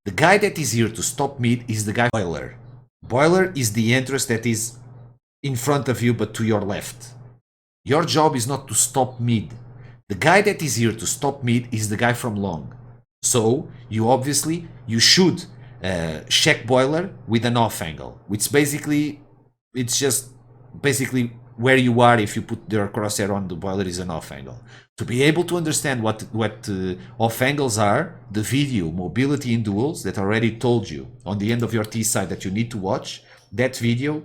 The guy that is here to stop mid is the guy Boiler. Boiler is the entrance that is in front of you but to your left. Your job is not to stop mid. The guy that is here to stop mid is the guy from long. So you should check Boiler with an off angle, which it's just basically where you are if you put your crosshair on the Boiler is an off angle. To be able to understand what off angles are, the video Mobility in Duels that I already told you on the end of your T side that you need to watch, that video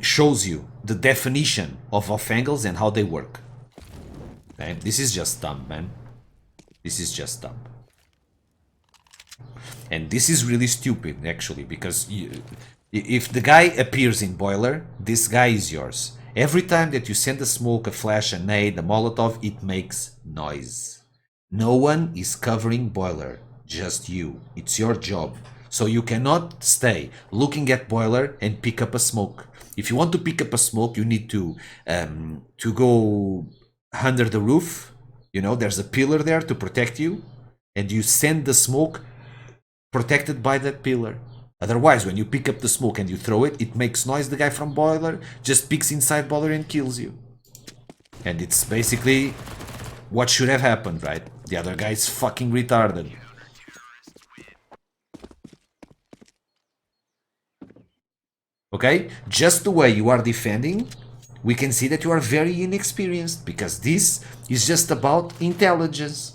shows you the definition of off angles and how they work. Okay? This is just dumb, man. This is just dumb. And this is really stupid, actually, because if the guy appears in Boiler, this guy is yours. Every time that you send a smoke, a flash, a nade, a Molotov, it makes noise. No one is covering Boiler, just you. It's your job. So you cannot stay looking at Boiler and pick up a smoke. If you want to pick up a smoke, you need to go under the roof. You know, there's a pillar there to protect you, and you send the smoke protected by that pillar. Otherwise, when you pick up the smoke and you throw it, it makes noise. The guy from Boiler just peeks inside Boiler and kills you. And it's basically what should have happened, right? The other guy is fucking retarded. Okay? Just the way you are defending, we can see that you are very inexperienced, because this is just about intelligence.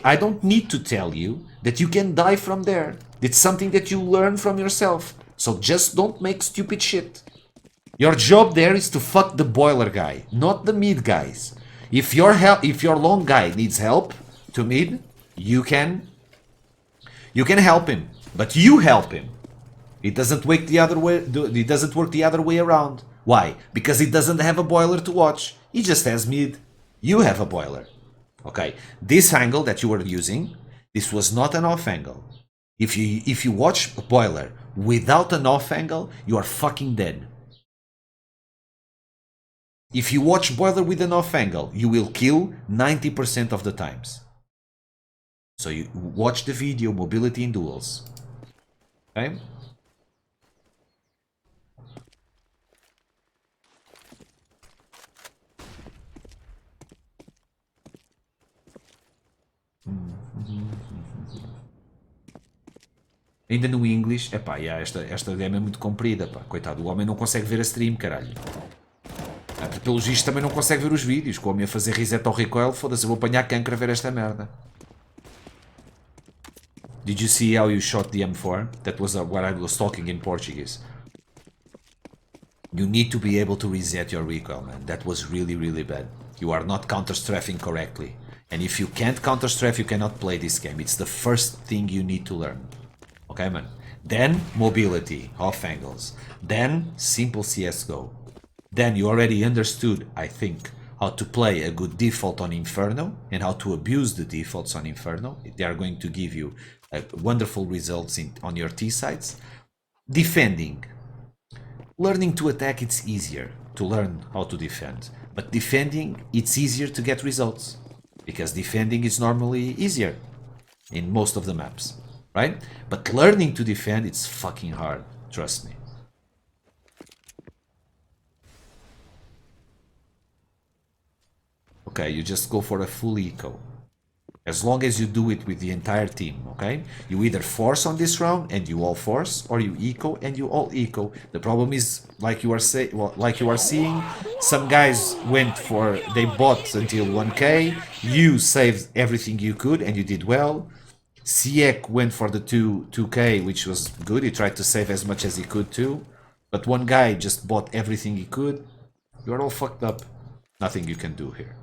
I don't need to tell you that you can die from there. It's something that you learn from yourself. So just don't make stupid shit. Your job there is to fuck the Boiler guy, not the mid guys. If your long guy needs help to mid, you can help him, but you help him. It doesn't work the other way. It doesn't work the other way around. Why? Because he doesn't have a Boiler to watch. He just has mid. You have a Boiler. Okay, this angle that you were using, this was not an off angle. If you watch Boiler without an off angle, you are fucking dead. If you watch Boiler with an off angle, you will kill 90% of the times. So you watch the video Mobility in Duels. Okay? Ainda no English, epá, yeah, esta demo é muito comprida, pá. Coitado, o homem não consegue ver a stream, caralho. Pelos vistos também não consegue ver os vídeos. Com o homem a fazer reset ao recoil, foda-se, eu vou apanhar cancro a ver esta merda. Did you see how you shot the M4? That was what I was talking in Portuguese. You need to be able to reset your recoil, man. That was really, really bad. You are not counter-strafing correctly. And if you can't counter-strafe, you cannot play this game. It's the first thing you need to learn. Okay, man? Then mobility, off angles. Then simple CSGO. Then you already understood, I think, how to play a good default on Inferno and how to abuse the defaults on Inferno. They are going to give you wonderful results on your T sites. Defending. Learning to attack, it's easier to learn how to defend. But defending, it's easier to get results. Because defending is normally easier in most of the maps. Right? But learning to defend, it's fucking hard. Trust me. Okay, you just go for a full eco. As long as you do it with the entire team, okay? You either force on this round and you all force, or you eco and you all eco. The problem is, like you are seeing, some guys they bought until 1k, you saved everything you could and you did well. Siek went for the 2k, which was good. He tried to save as much as he could too. But one guy just bought everything he could. You're all fucked up. Nothing you can do here.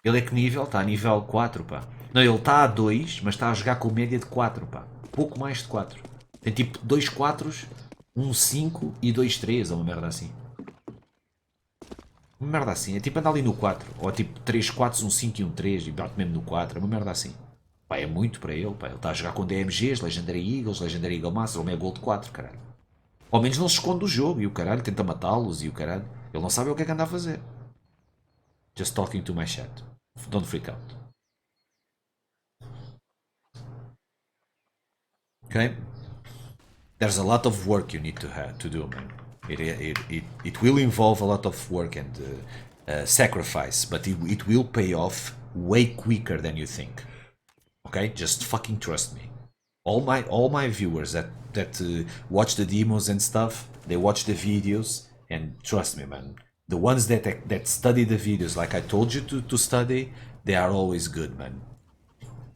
Ele é que nível? Está a nível 4, pá. Não, ele está a 2, mas está a jogar com média de 4, pá. Pouco mais de 4. Tem tipo 2 4, um 5 e 2 3, ou uma merda assim. Uma merda assim. É tipo andar ali no 4. Ou tipo 3 4, um 5 e um 3 e bate mesmo no 4. É uma merda assim. Pá, é muito para ele, pá. Ele está a jogar com DMGs, Legendary Eagles, Legendary Eagle Master, ele é Gold 4, caralho. Ao menos não se esconde do jogo e o caralho tenta matá-los e o caralho. Ele não sabe o que é que anda a fazer. Just talking to my chat. Don't freak out. Okay? There's a lot of work you need to do, man. It will involve a lot of work and sacrifice, but it will pay off way quicker than you think. Okay? Just fucking trust me. All my viewers that watch the demos and stuff, they watch the videos, and trust me, man. The ones that study the videos like I told you to study, they are always good, man.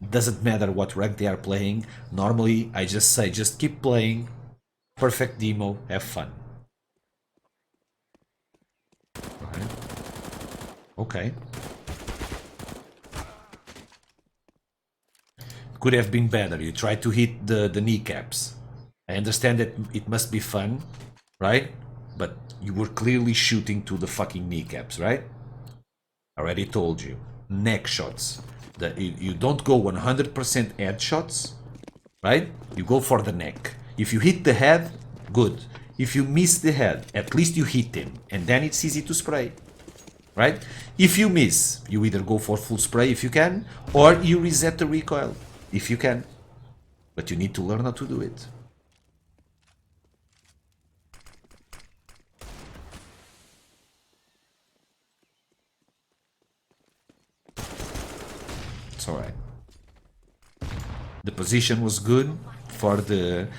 Doesn't matter what rank they are playing. Normally, I just say, just keep playing. Perfect demo, have fun. Right. Okay. Could have been better. You tried to hit the kneecaps. I understand that it must be fun, right? But you were clearly shooting to the fucking kneecaps, right? I already told you. Neck shots. You don't go 100% head shots, right? You go for the neck. If you hit the head, good. If you miss the head, at least you hit him, and then it's easy to spray, right? If you miss, you either go for full spray if you can, or you reset the recoil if you can. But you need to learn how to do it. It's alright. The position was good for the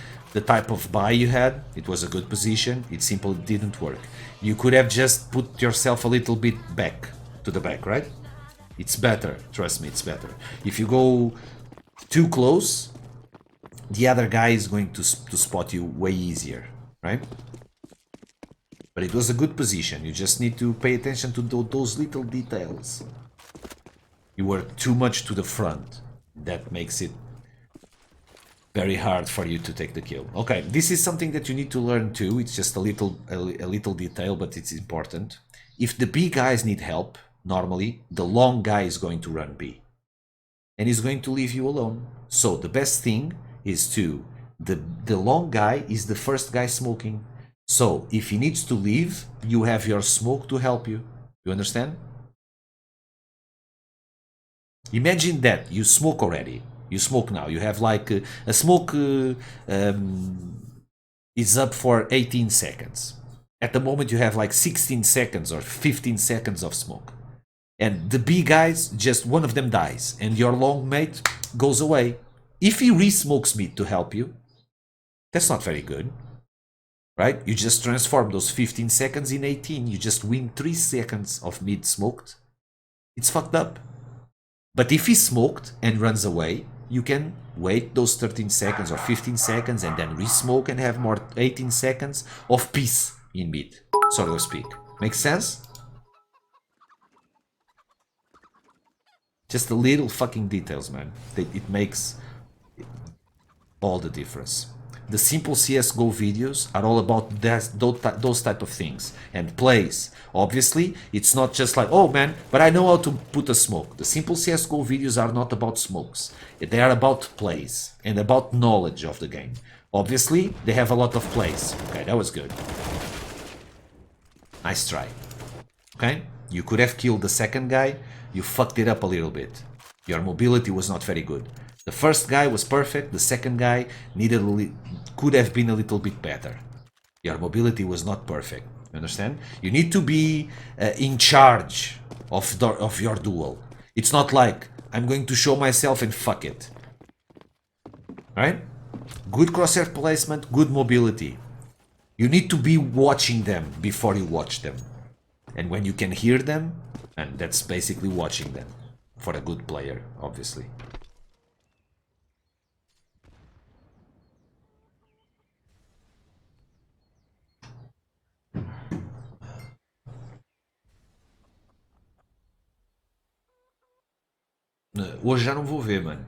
type of buy you had. It was a good position. It simply didn't work. You could have just put yourself a little bit back to the back, right? It's better. Trust me, it's better. If you go too close, the other guy is going to spot you way easier, right? But it was a good position. You just need to pay attention to those little details. You were too much to the front. That makes it very hard for you to take the kill. Okay, this is something that you need to learn too. It's just a little detail, but it's important. If the B guys need help, normally the long guy is going to run B. And he's going to leave you alone. So the best thing is to... The long guy is the first guy smoking. So if he needs to leave, you have your smoke to help you. You understand? Imagine that you smoke already. You smoke now. You have like a smoke is up for 18 seconds. At the moment you have like 16 seconds or 15 seconds of smoke. And the B guys, just one of them dies and your long mate goes away. If he re-smokes mid to help you, that's not very good. Right? You just transform those 15 seconds in 18. You just win 3 seconds of mid smoked. It's fucked up. But if he smoked and runs away, you can wait those 13 seconds or 15 seconds and then re-smoke and have more 18 seconds of peace in mid, so to speak. Make sense? Just the little fucking details, man. It makes all the difference. The simple CSGO videos are all about those type of things and plays. Obviously, it's not just like, oh man, but I know how to put a smoke. The simple CSGO videos are not about smokes. They are about plays and about knowledge of the game. Obviously, they have a lot of plays. Okay, that was good. Nice try. Okay, you could have killed the second guy. You fucked it up a little bit. Your mobility was not very good. The first guy was perfect. The second guy could have been a little bit better. Your mobility was not perfect. You understand? You need to be in charge of your duel. It's not like I'm going to show myself and fuck it. Right? Good crosshair placement, good mobility. You need to be watching them before you watch them. And when you can hear them, and that's basically watching them. For a good player, obviously. Hoje já não vou ver, mano.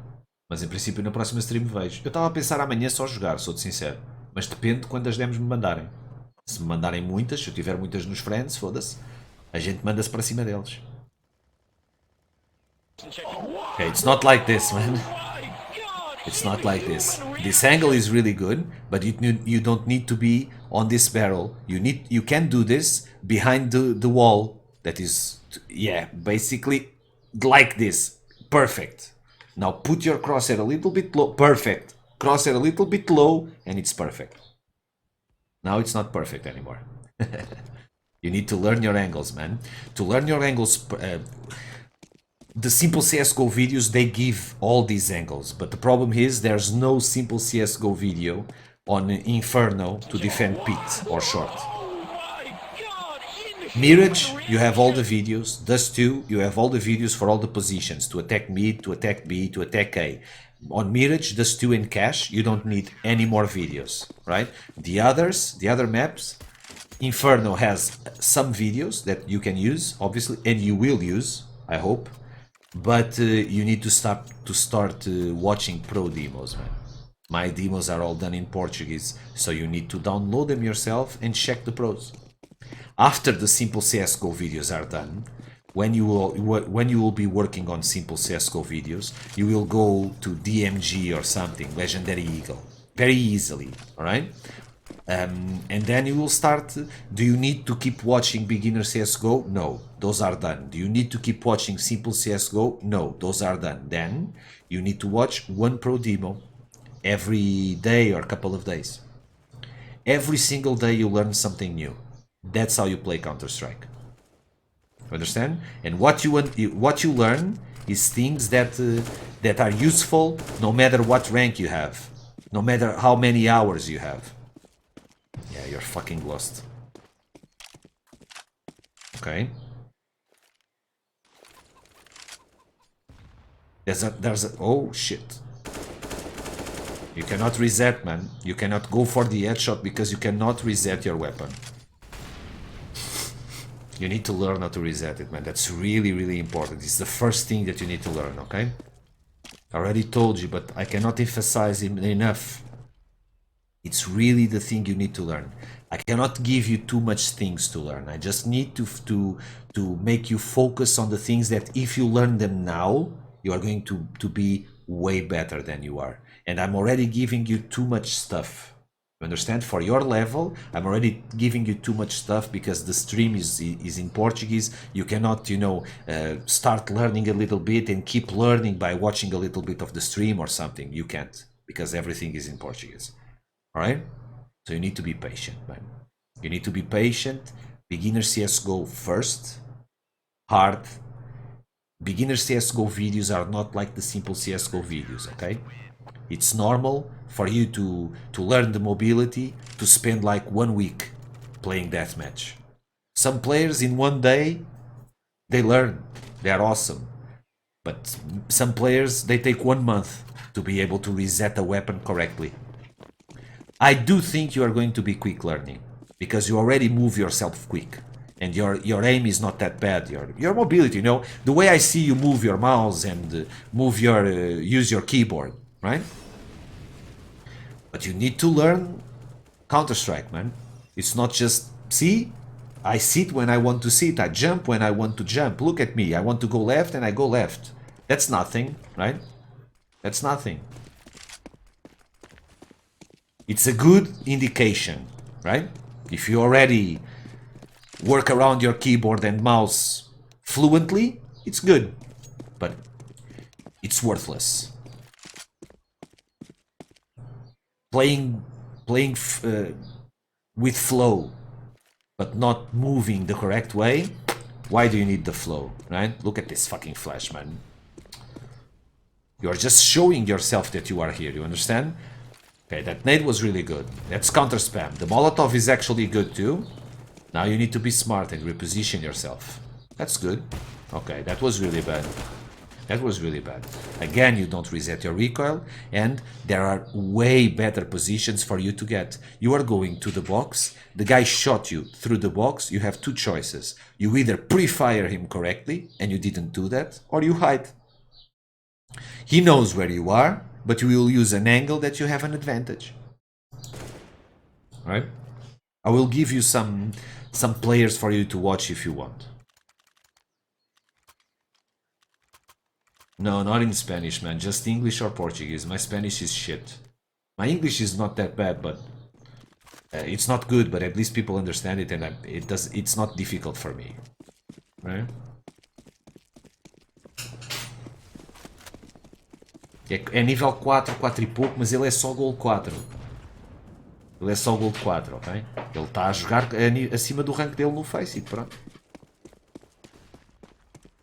Mas em princípio na próxima stream vejo. Eu estava a pensar amanhã só jogar, sou-te sincero. Mas depende de quando as demos me mandarem. Se me mandarem muitas, se eu tiver muitas nos friends, foda-se. A gente manda-se para cima deles. Okay, it's not like this, man. It's not like this. This angle is really good, but you don't need to be on this barrel. You can do this behind the wall. That is, yeah, basically like this. Perfect. Now put your crosshair a little bit low. Perfect. Crosshair a little bit low, and it's perfect. Now it's not perfect anymore. You need to learn your angles, man. To learn your angles, the simple CSGO videos, they give all these angles. But the problem is there's no simple CSGO video on Inferno to defend pit or short. Mirage, you have all the videos. Dust 2, you have all the videos for all the positions. To attack mid, to attack B, to attack A. On Mirage, Dust 2 and Cache, you don't need any more videos, right? The other maps, Inferno has some videos that you can use, obviously, and you will use, I hope. But you need to start watching pro demos, man. My demos are all done in Portuguese, so you need to download them yourself and check the pros. After the simple CSGO videos are done, when you will be working on simple CSGO videos, you will go to DMG or something, Legendary Eagle, very easily, alright? And then you will start. Do you need to keep watching beginner CSGO? No, those are done. Do you need to keep watching simple CSGO? No, those are done. Then you need to watch one pro demo every day or couple of days. Every single day you learn something new. That's how you play Counter-Strike. Understand? And what you learn is things that are useful no matter what rank you have, no matter how many hours you have. Yeah, you're fucking lost. Okay. There's a oh shit. You cannot reset, man. You cannot go for the headshot because you cannot reset your weapon. You need to learn how to reset it, man. That's really, really important. It's the first thing that you need to learn, okay? I already told you, but I cannot emphasize it enough. It's really the thing you need to learn. I cannot give you too much things to learn. I just need to make you focus on the things that if you learn them now, you are going to be way better than you are. And I'm already giving you too much stuff. You understand? For your level, I'm already giving you too much stuff because the stream is in Portuguese. You cannot, start learning a little bit and keep learning by watching a little bit of the stream or something. You can't because everything is in Portuguese. All right? So you need to be patient, man. You need to be patient. Beginner CSGO first. Hard. Beginner CSGO videos are not like the simple CSGO videos, okay? It's normal for you to learn the mobility, to spend like 1 week playing deathmatch. Some players in 1 day, they learn. They are awesome. But some players, they take 1 month to be able to reset a weapon correctly. I do think you are going to be quick learning because you already move yourself quick and your aim is not that bad. Your mobility, the way I see you move your mouse and use your keyboard, right? But you need to learn Counter-Strike, man. It's not just, see, I sit when I want to sit, I jump when I want to jump. Look at me, I want to go left and I go left. That's nothing, right? That's nothing. It's a good indication, right? If you already work around your keyboard and mouse fluently, it's good, but it's worthless. Playing with flow, but not moving the correct way. Why do you need the flow, right? Look at this fucking flash, man. You are just showing yourself that you are here, you understand? Okay, that nade was really good. That's counter spam. The Molotov is actually good too. Now you need to be smart and reposition yourself. That's good. Okay, that was really bad. That was really bad. Again, you don't reset your recoil, and there are way better positions for you to get. You are going to the box, the guy shot you through the box, you have two choices. You either pre-fire him correctly, and you didn't do that, or you hide. He knows where you are, but you will use an angle that you have an advantage. Right? I will give you some players for you to watch if you want. No, not in Spanish, man. Just English or Portuguese. My Spanish is shit. My English is not that bad, but it's not good. But at least people understand it, and it's not difficult for me, right? É nível 4, 4 e pouco, mas ele é só Gold 4. Ele é só Gold 4, ok? Ele está a jogar acima do rank dele no Face, e pronto.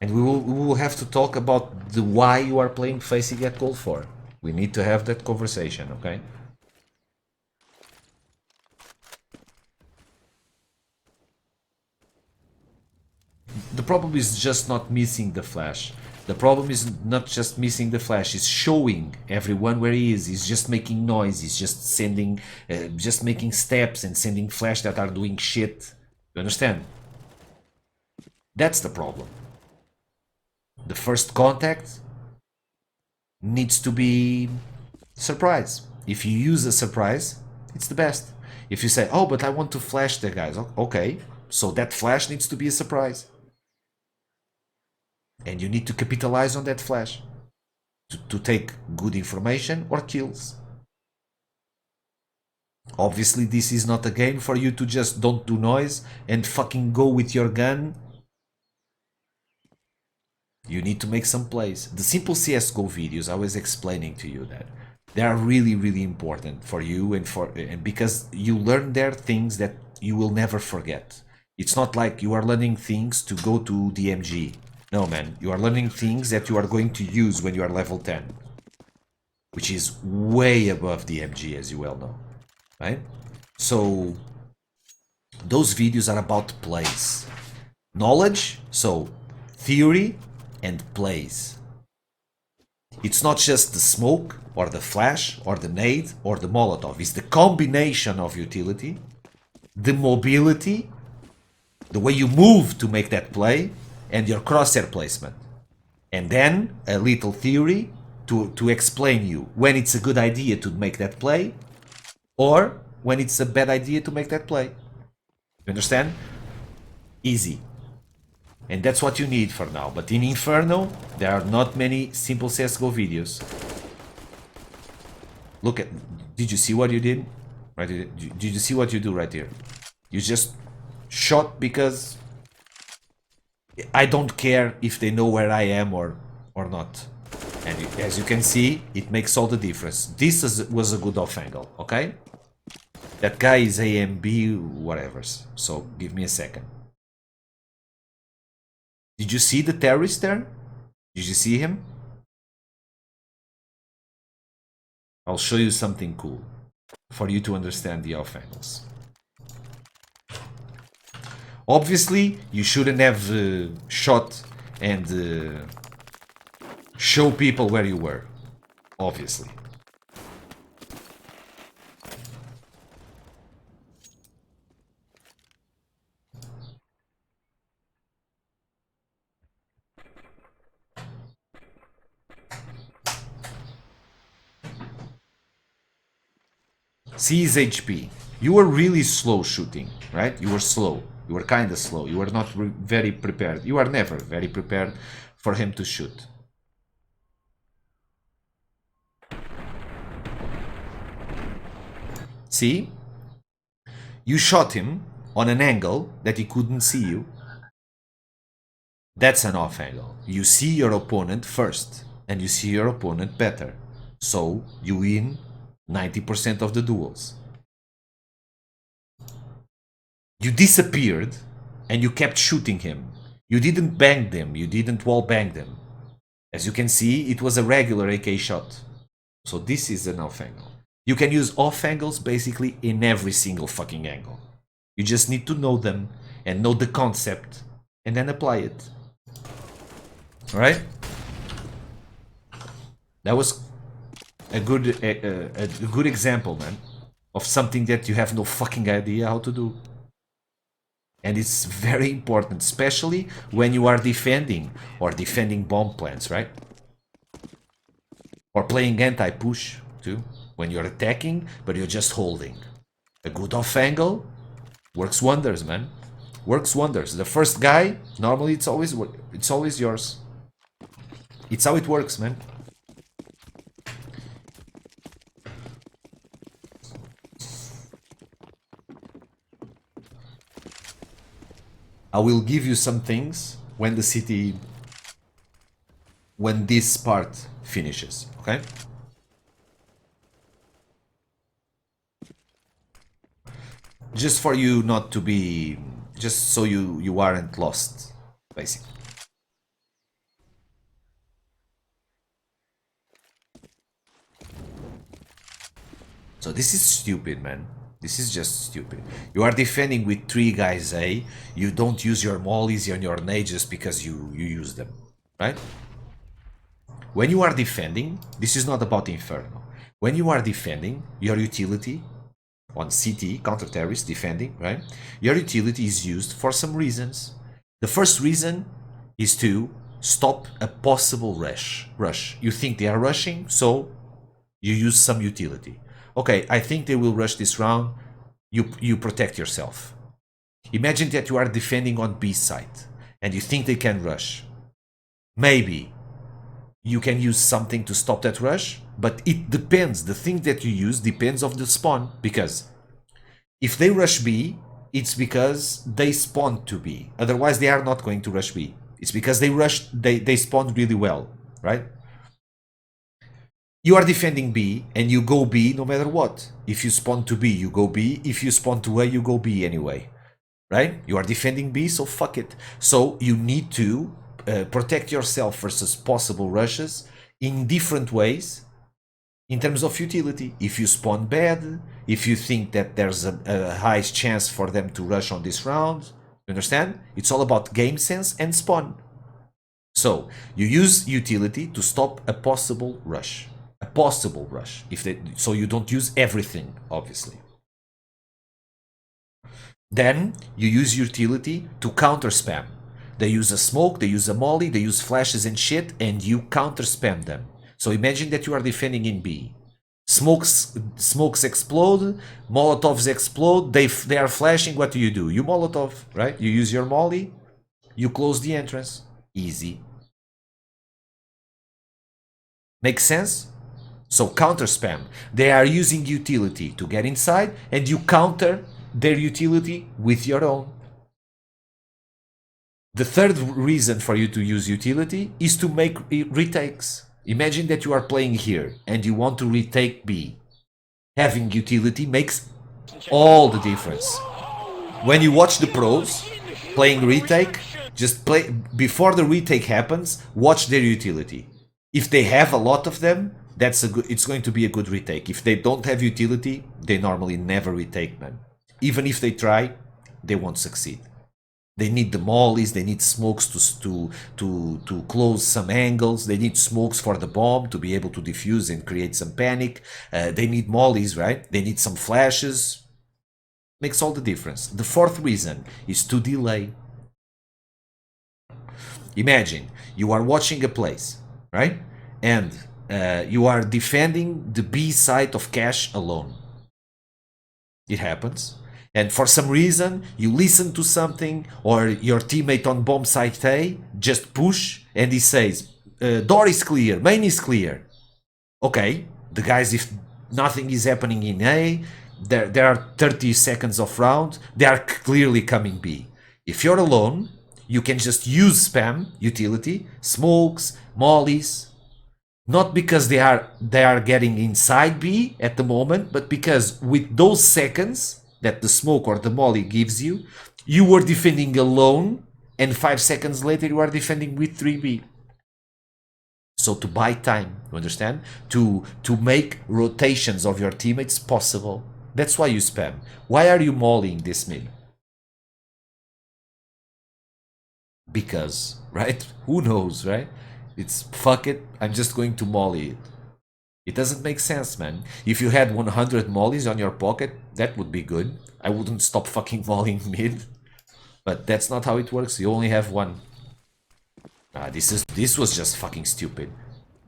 And we will have to talk about the why you are playing Facing at Gold 4. We need to have that conversation, okay? The problem is just not missing the flash. The problem is not just missing the flash, it's showing everyone where he is. He's just making noise, he's just sending, just making steps and sending flash that are doing shit. You understand? That's the problem. The first contact needs to be surprise. If you use a surprise, it's the best. If you say, oh, but I want to flash the guys, okay, so that flash needs to be a surprise. And you need to capitalize on that flash to take good information or kills. Obviously, this is not a game for you to just don't do noise and fucking go with your gun. You need to make some plays. The simple CSGO videos, I was explaining to you that they are really, really important for you and because you learn there things that you will never forget. It's not like you are learning things to go to DMG. No, man, you are learning things that you are going to use when you are level 10, which is way above DMG, as you well know, right? So those videos are about plays, knowledge, so theory and plays. It's not just the smoke or the flash or the nade or the Molotov. It's the combination of utility, the mobility, the way you move to make that play, and your crosshair placement. And then a little theory to explain you when it's a good idea to make that play or when it's a bad idea to make that play. You understand? Easy. And that's what you need for now. But in Inferno, there are not many simple CSGO videos. Look at... Did you see what you did? Right? Did you see what you do right here? You just shot because... I don't care if they know where I am or not. And as you can see, it makes all the difference. This was a good off angle, okay? That guy is AMB, whatever. So give me a second. Did you see the terrorist there? Did you see him? I'll show you something cool for you to understand the off angles. Obviously, you shouldn't have shot and show people where you were. Obviously. See his HP. You were really slow shooting, right? You were slow. You were kind of slow. You were not very prepared. You are never very prepared for him to shoot. See? You shot him on an angle that he couldn't see you. That's an off angle. You see your opponent first, and you see your opponent better. So you win 90% of the duels. You disappeared and you kept shooting him. You didn't bang them, you didn't wall bang them. As you can see, it was a regular AK shot. So this is an off angle. You can use off angles basically in every single fucking angle. You just need to know them and know the concept and then apply it. Alright? That was a good example, man, of something that you have no fucking idea how to do. And it's very important, especially when you are defending or defending bomb plants, right? Or playing anti-push too, when you're attacking but you're just holding. A good off angle works wonders, man. Works wonders. The first guy, normally it's always yours. It's how it works, man. I will give you some things when when this part finishes, okay? Just for you not to be, just so you aren't lost, basically. So this is stupid, man. This is just stupid. You are defending with 3 guys A. You don't use your mollies and your nades just because you use them, right? When you are defending, this is not about Inferno. When you are defending your utility on CT, counter-terrorist defending, right? Your utility is used for some reasons. The first reason is to stop a possible rush. You think they are rushing, so you use some utility. Okay, I think they will rush this round. You protect yourself. Imagine that you are defending on B site and you think they can rush. Maybe you can use something to stop that rush, but it depends. The thing that you use depends of the spawn, because if they rush B, it's because they spawned to B. Otherwise, they are not going to rush B. It's because they spawned really well, right? You are defending B and you go B no matter what. If you spawn to B, you go B. If you spawn to A, you go B anyway, right? You are defending B, so fuck it. So you need to protect yourself versus possible rushes in different ways in terms of utility. If you spawn bad, if you think that there's a high chance for them to rush on this round, you understand? It's all about game sense and spawn. So you use utility to stop a possible rush. A possible rush. So you don't use everything, obviously. Then you use utility to counter spam. They use a smoke, they use a molly, they use flashes and shit, and you counter spam them. So imagine that you are defending in B. Smokes explode, Molotovs explode, they are flashing. What do? You Molotov, right? You use your molly, you close the entrance. Easy. Makes sense? So counter spam. They are using utility to get inside, and you counter their utility with your own. The third reason for you to use utility is to make retakes. Imagine that you are playing here and you want to retake B. Having utility makes all the difference. When you watch the pros playing retake, just play before the retake happens, watch their utility. If they have a lot of them, it's going to be a good retake. If they don't have utility, they normally never retake, man. Even if they try, they won't succeed. They need the mollies, they need smokes to close some angles, they need smokes for the bomb to be able to defuse and create some panic. They need mollies, right? They need some flashes. Makes all the difference. The fourth reason is to delay. Imagine you are watching a place, right? And you are defending the B side of cache alone. It happens. And for some reason, you listen to something, or your teammate on bomb site A just push, and he says, door is clear, main is clear. Okay, the guys, if nothing is happening in A, there are 30 seconds of round, they are clearly coming B. If you're alone, you can just use spam utility, smokes, mollies, not because they are getting inside B at the moment, but because with those seconds that the smoke or the molly gives you, you were defending alone, and 5 seconds later you are defending with 3B. So to buy time, you understand? To make rotations of your teammates possible. That's why you spam. Why are you mollying this mid? Because, right? Who knows, right? It's fuck it, I'm just going to molly it. It doesn't make sense, man. If you had 100 mollies on your pocket, that would be good. I wouldn't stop fucking volleying mid. But that's not how it works. You only have one. This was just fucking stupid.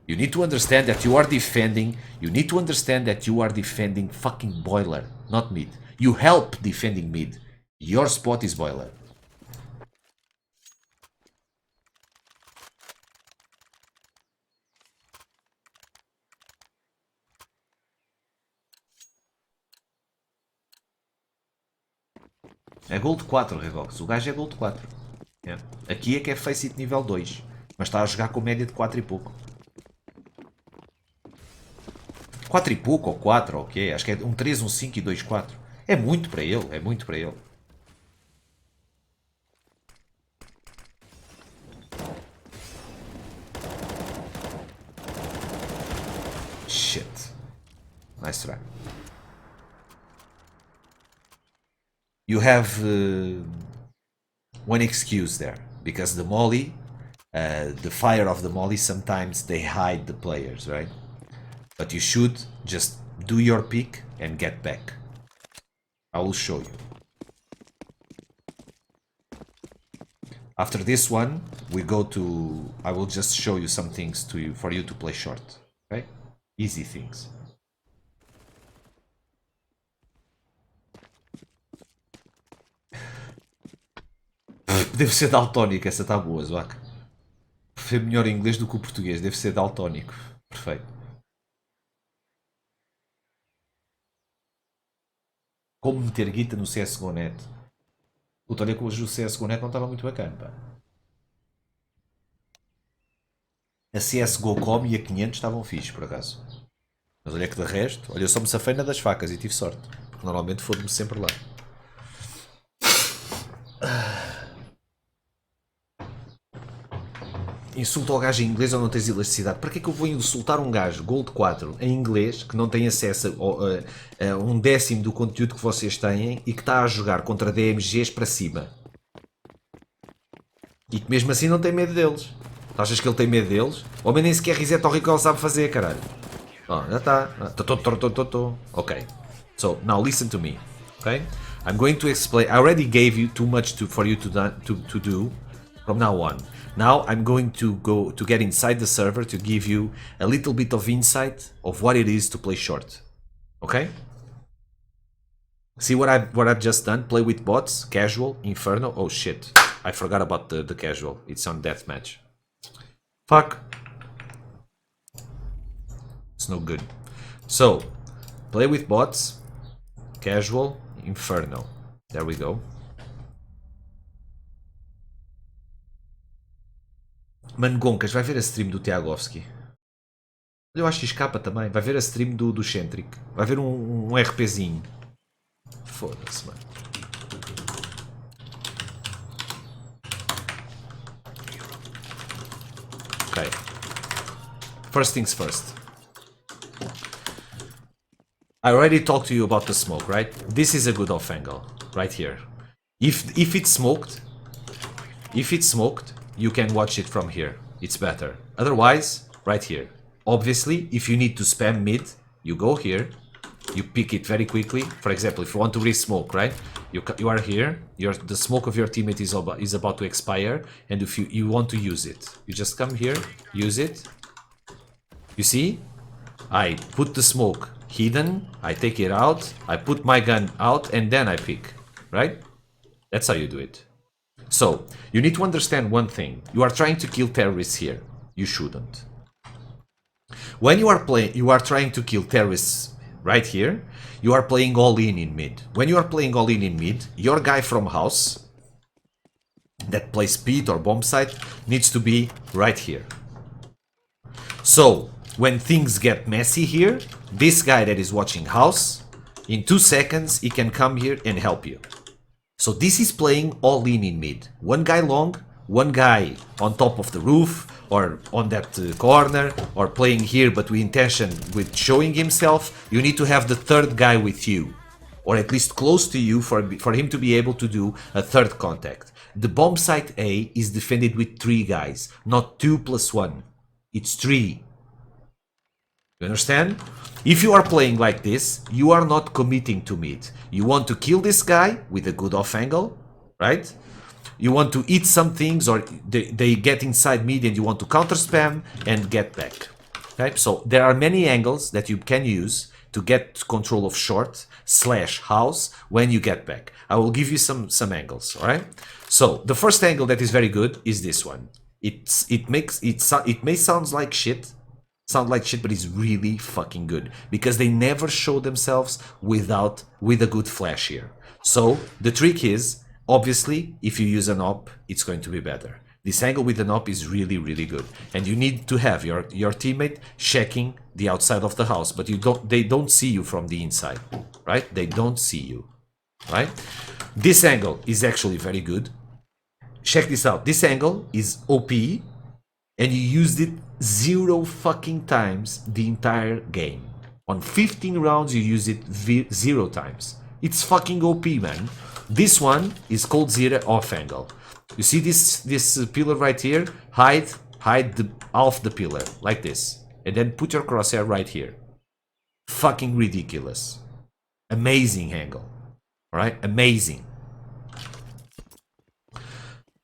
You need to understand that you are defending. You need to understand that you are defending fucking boiler, not mid. You help defending mid. Your spot is boiler. É Gold 4, Revox. O gajo é Gold 4. É. Aqui é que é Face It nível 2. Mas está a jogar com média de 4 e pouco. 4 e pouco, ou 4, ou o quê? Acho que é um 3, um 5 e 2, 4. É muito para ele, é muito para ele. Shit. Nice try. You have one excuse there, because the molly, the fire of the molly, sometimes they hide the players, right? But you should just do your pick and get back. I will show you. After this one, we go to... I will just show you some things to you for you to play short. Okay? Easy things. Deve ser daltónico, essa tá boa, Zoaca. Foi melhor em inglês do que o português, deve ser daltónico. Perfeito. Como meter guita no CSGO Net? Puta, olha que hoje o CSGO Net não estava muito bacana, pá. A CSGO.com e a 500 estavam fixe, por acaso. Mas olha que de resto, olha, eu só me safei na das facas e tive sorte. Porque normalmente fodo-me sempre lá. Insulta o gajo em inglês ou não tens elasticidade? Para que é que eu vou insultar um gajo Gold 4 em inglês que não tem acesso a um décimo do conteúdo que vocês têm e que está a jogar contra DMGs para cima? E que mesmo assim não tem medo deles. Tu achas que ele tem medo deles? O homem nem sequer reset ao rico ele sabe fazer, caralho. Oh, já está. Ok. So, now listen to me. Okay? I'm going to explain. I already gave you too much for you to do from now on. Now I'm going to go to get inside the server to give you a little bit of insight of what it is to play short. Okay? See what I've just done? Play with bots, casual, inferno. Oh shit. I forgot about the casual. It's on deathmatch. Fuck. It's no good. So, play with bots, casual, inferno. There we go. Mano Goncas, vai ver a stream do Tiagovski. Eu acho que escapa também. Vai ver a stream do Centric. Vai ver um RPzinho. Foda-se, mano. Ok. First things first. I already talked to you about the smoke, right? This is a good off angle. Right here. If it's smoked, you can watch it from here. It's better. Otherwise, right here. Obviously, if you need to spam mid, you go here. You pick it very quickly. For example, if you want to re-smoke, right? You are here. The smoke of your teammate is about to expire, and if you want to use it, you just come here, use it. You see? I put the smoke hidden. I take it out. I put my gun out, and then I pick. Right? That's how you do it. So, you need to understand one thing. You are trying to kill terrorists here. You shouldn't. When you are trying to kill terrorists right here, you are playing all in mid. When you are playing all in mid, your guy from house that plays pit or bomb site needs to be right here. So, when things get messy here, this guy that is watching house, in 2 seconds, he can come here and help you. So this is playing all in mid. One guy long, one guy on top of the roof or on that corner or playing here but with intention with showing himself, you need to have the third guy with you, or at least close to you for him to be able to do a third contact. The bomb site A is defended with 3 guys, not 2 plus 1. It's 3. You understand? If you are playing like this, you are not committing to mid. You want to kill this guy with a good off angle, right? You want to eat some things, or they get inside mid and you want to counter spam and get back. Okay? So there are many angles that you can use to get control of short / house when you get back. I will give you some angles, all right? So the first angle that is very good is this one. It may sound like shit, but it's really fucking good because they never show themselves with a good flash here. So the trick is, obviously, if you use an op, it's going to be better. This angle with an op is really, really good, and you need to have your teammate checking the outside of the house, but they don't see you from the inside, right? They don't see you, right? This angle is actually very good. Check this out. This angle is OP, and you used it 0 fucking times the entire game. On 15 rounds, you use it 0 times. It's fucking OP, man. This one is called zero off angle. You see this pillar right here? Hide half the pillar, like this. And then put your crosshair right here. Fucking ridiculous. Amazing angle. Alright? Amazing.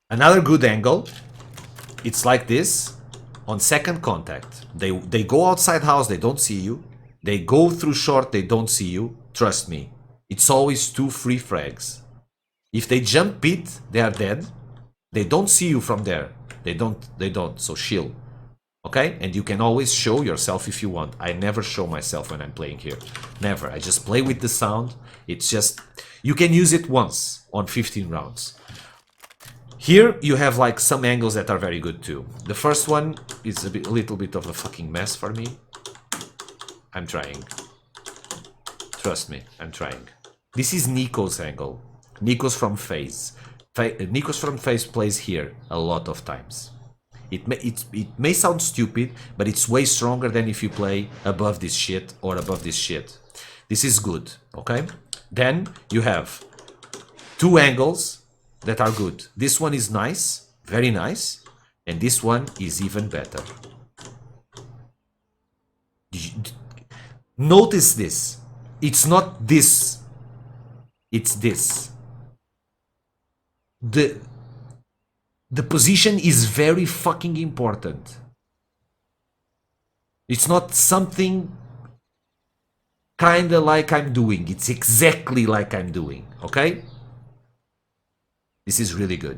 Another good angle, it's like this. On second contact, they go outside house, they don't see you. They go through short, they don't see you. Trust me, it's always 2 free frags. If they jump pit, they are dead. They don't see you from there. They don't, so chill. Okay? And you can always show yourself if you want. I never show myself when I'm playing here. Never. I just play with the sound. It's just, you can use it once on 15 rounds. Here you have like some angles that are very good too. The first one is a little bit of a fucking mess for me. I'm trying. Trust me, I'm trying. This is Nico's angle. Nico's from phase. Nico's from phase plays here a lot of times. It may sound stupid, but it's way stronger than if you play above this shit or above this shit. This is good, okay? Then you have 2 angles that are good. This one is nice, very nice, and this one is even better. Notice this. It's not this. It's this. The position is very fucking important. It's not something kinda like I'm doing. It's exactly like I'm doing, okay? This is really good.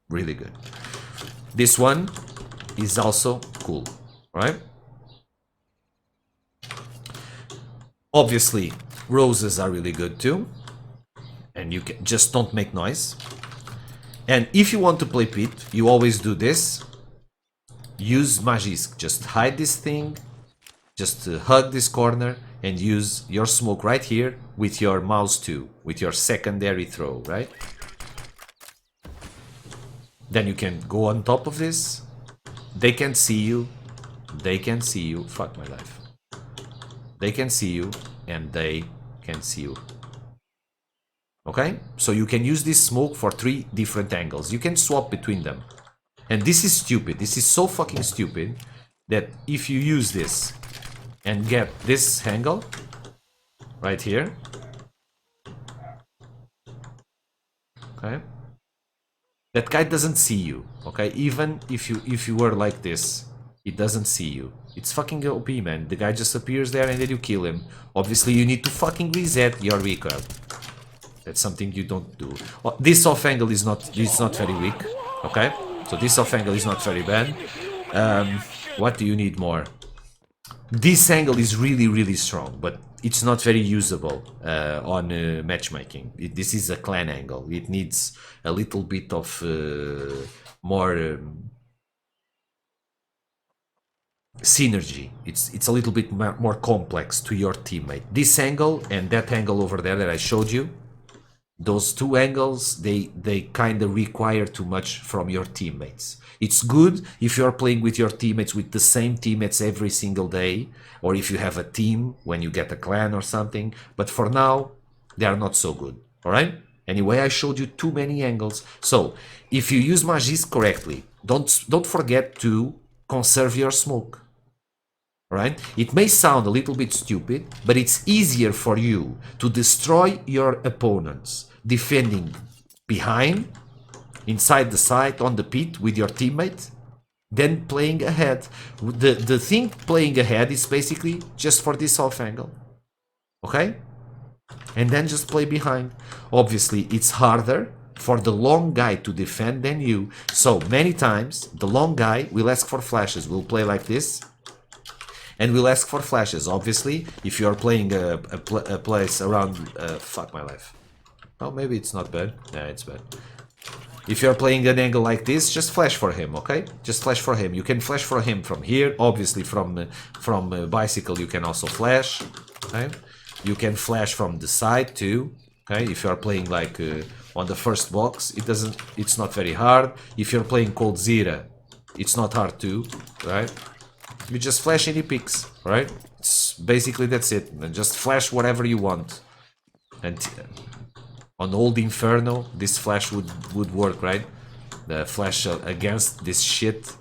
Really good. This one is also cool, right? Obviously, roses are really good too. And you can just don't make noise. And if you want to play pit, you always do this. Use Magisk. Just hide this thing. Just hug this corner and use your smoke right here with your mouse too. With your secondary throw, right? Then you can go on top of this. They can see you. They can see you. Fuck my life. They can see you and they can see you. Okay? So you can use this smoke for 3 different angles. You can swap between them. And this is stupid. This is so fucking stupid that if you use this and get this angle right here. Okay? That guy doesn't see you, okay? Even if you were like this, he doesn't see you. It's fucking OP, man. The guy just appears there and then you kill him. Obviously, you need to fucking reset your recoil. That's something you don't do. Well, this off angle is not very weak, okay? So this off angle is not very bad. What do you need more? This angle is really, really strong, but it's not very usable on matchmaking. This is a clan angle. It needs a little bit of more synergy. It's a little bit more complex to your teammate. This angle and that angle over there that I showed you, those two angles, they kind of require too much from your teammates. It's good if you're playing with your teammates, with the same teammates every single day, or if you have a team when you get a clan or something, but for now they are not so good. All right, anyway, I showed you too many angles. So if you use Magis correctly, don't forget to conserve your smoke. Right? It may sound a little bit stupid, but it's easier for you to destroy your opponents defending behind, inside the site, on the pit with your teammate, than playing ahead. The thing playing ahead is basically just for this off angle. Okay? And then just play behind. Obviously, it's harder for the long guy to defend than you. So many times, the long guy will ask for flashes. We'll play like this. And we'll ask for flashes. Obviously, if you're playing a place around... fuck my life. Oh, maybe it's not bad. Yeah, it's bad. If you're playing an angle like this, just flash for him, okay? Just flash for him. You can flash for him from here. Obviously, from bicycle, you can also flash. Okay? You can flash from the side too. Okay? If you're playing like on the first box, it's not very hard. If you're playing Cold Zira, it's not hard too, right? You just flash any picks, right? It's basically that's it. And just flash whatever you want. And on old Inferno, this flash would work, right? The flash against this shit,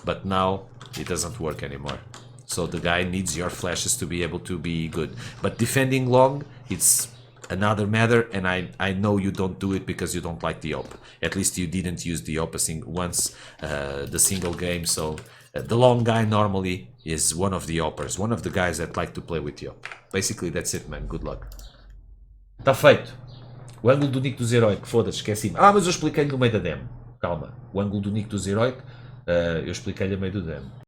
but now it doesn't work anymore. So the guy needs your flashes to be able to be good. But defending long, it's another matter, and I know you don't do it because you don't like the op. At least you didn't use the op once the single game, so the long guy normally is one of the oppers, one of the guys that like to play with the op. Basically that's it, man. Good luck. Tá feito. O ângulo do nick dos heróicos, foda-se, esqueci-me. Ah, mas eu expliquei-lhe no meio da demo. Calma. O ângulo do nick dos heróicos, eu expliquei-lhe no meio do demo.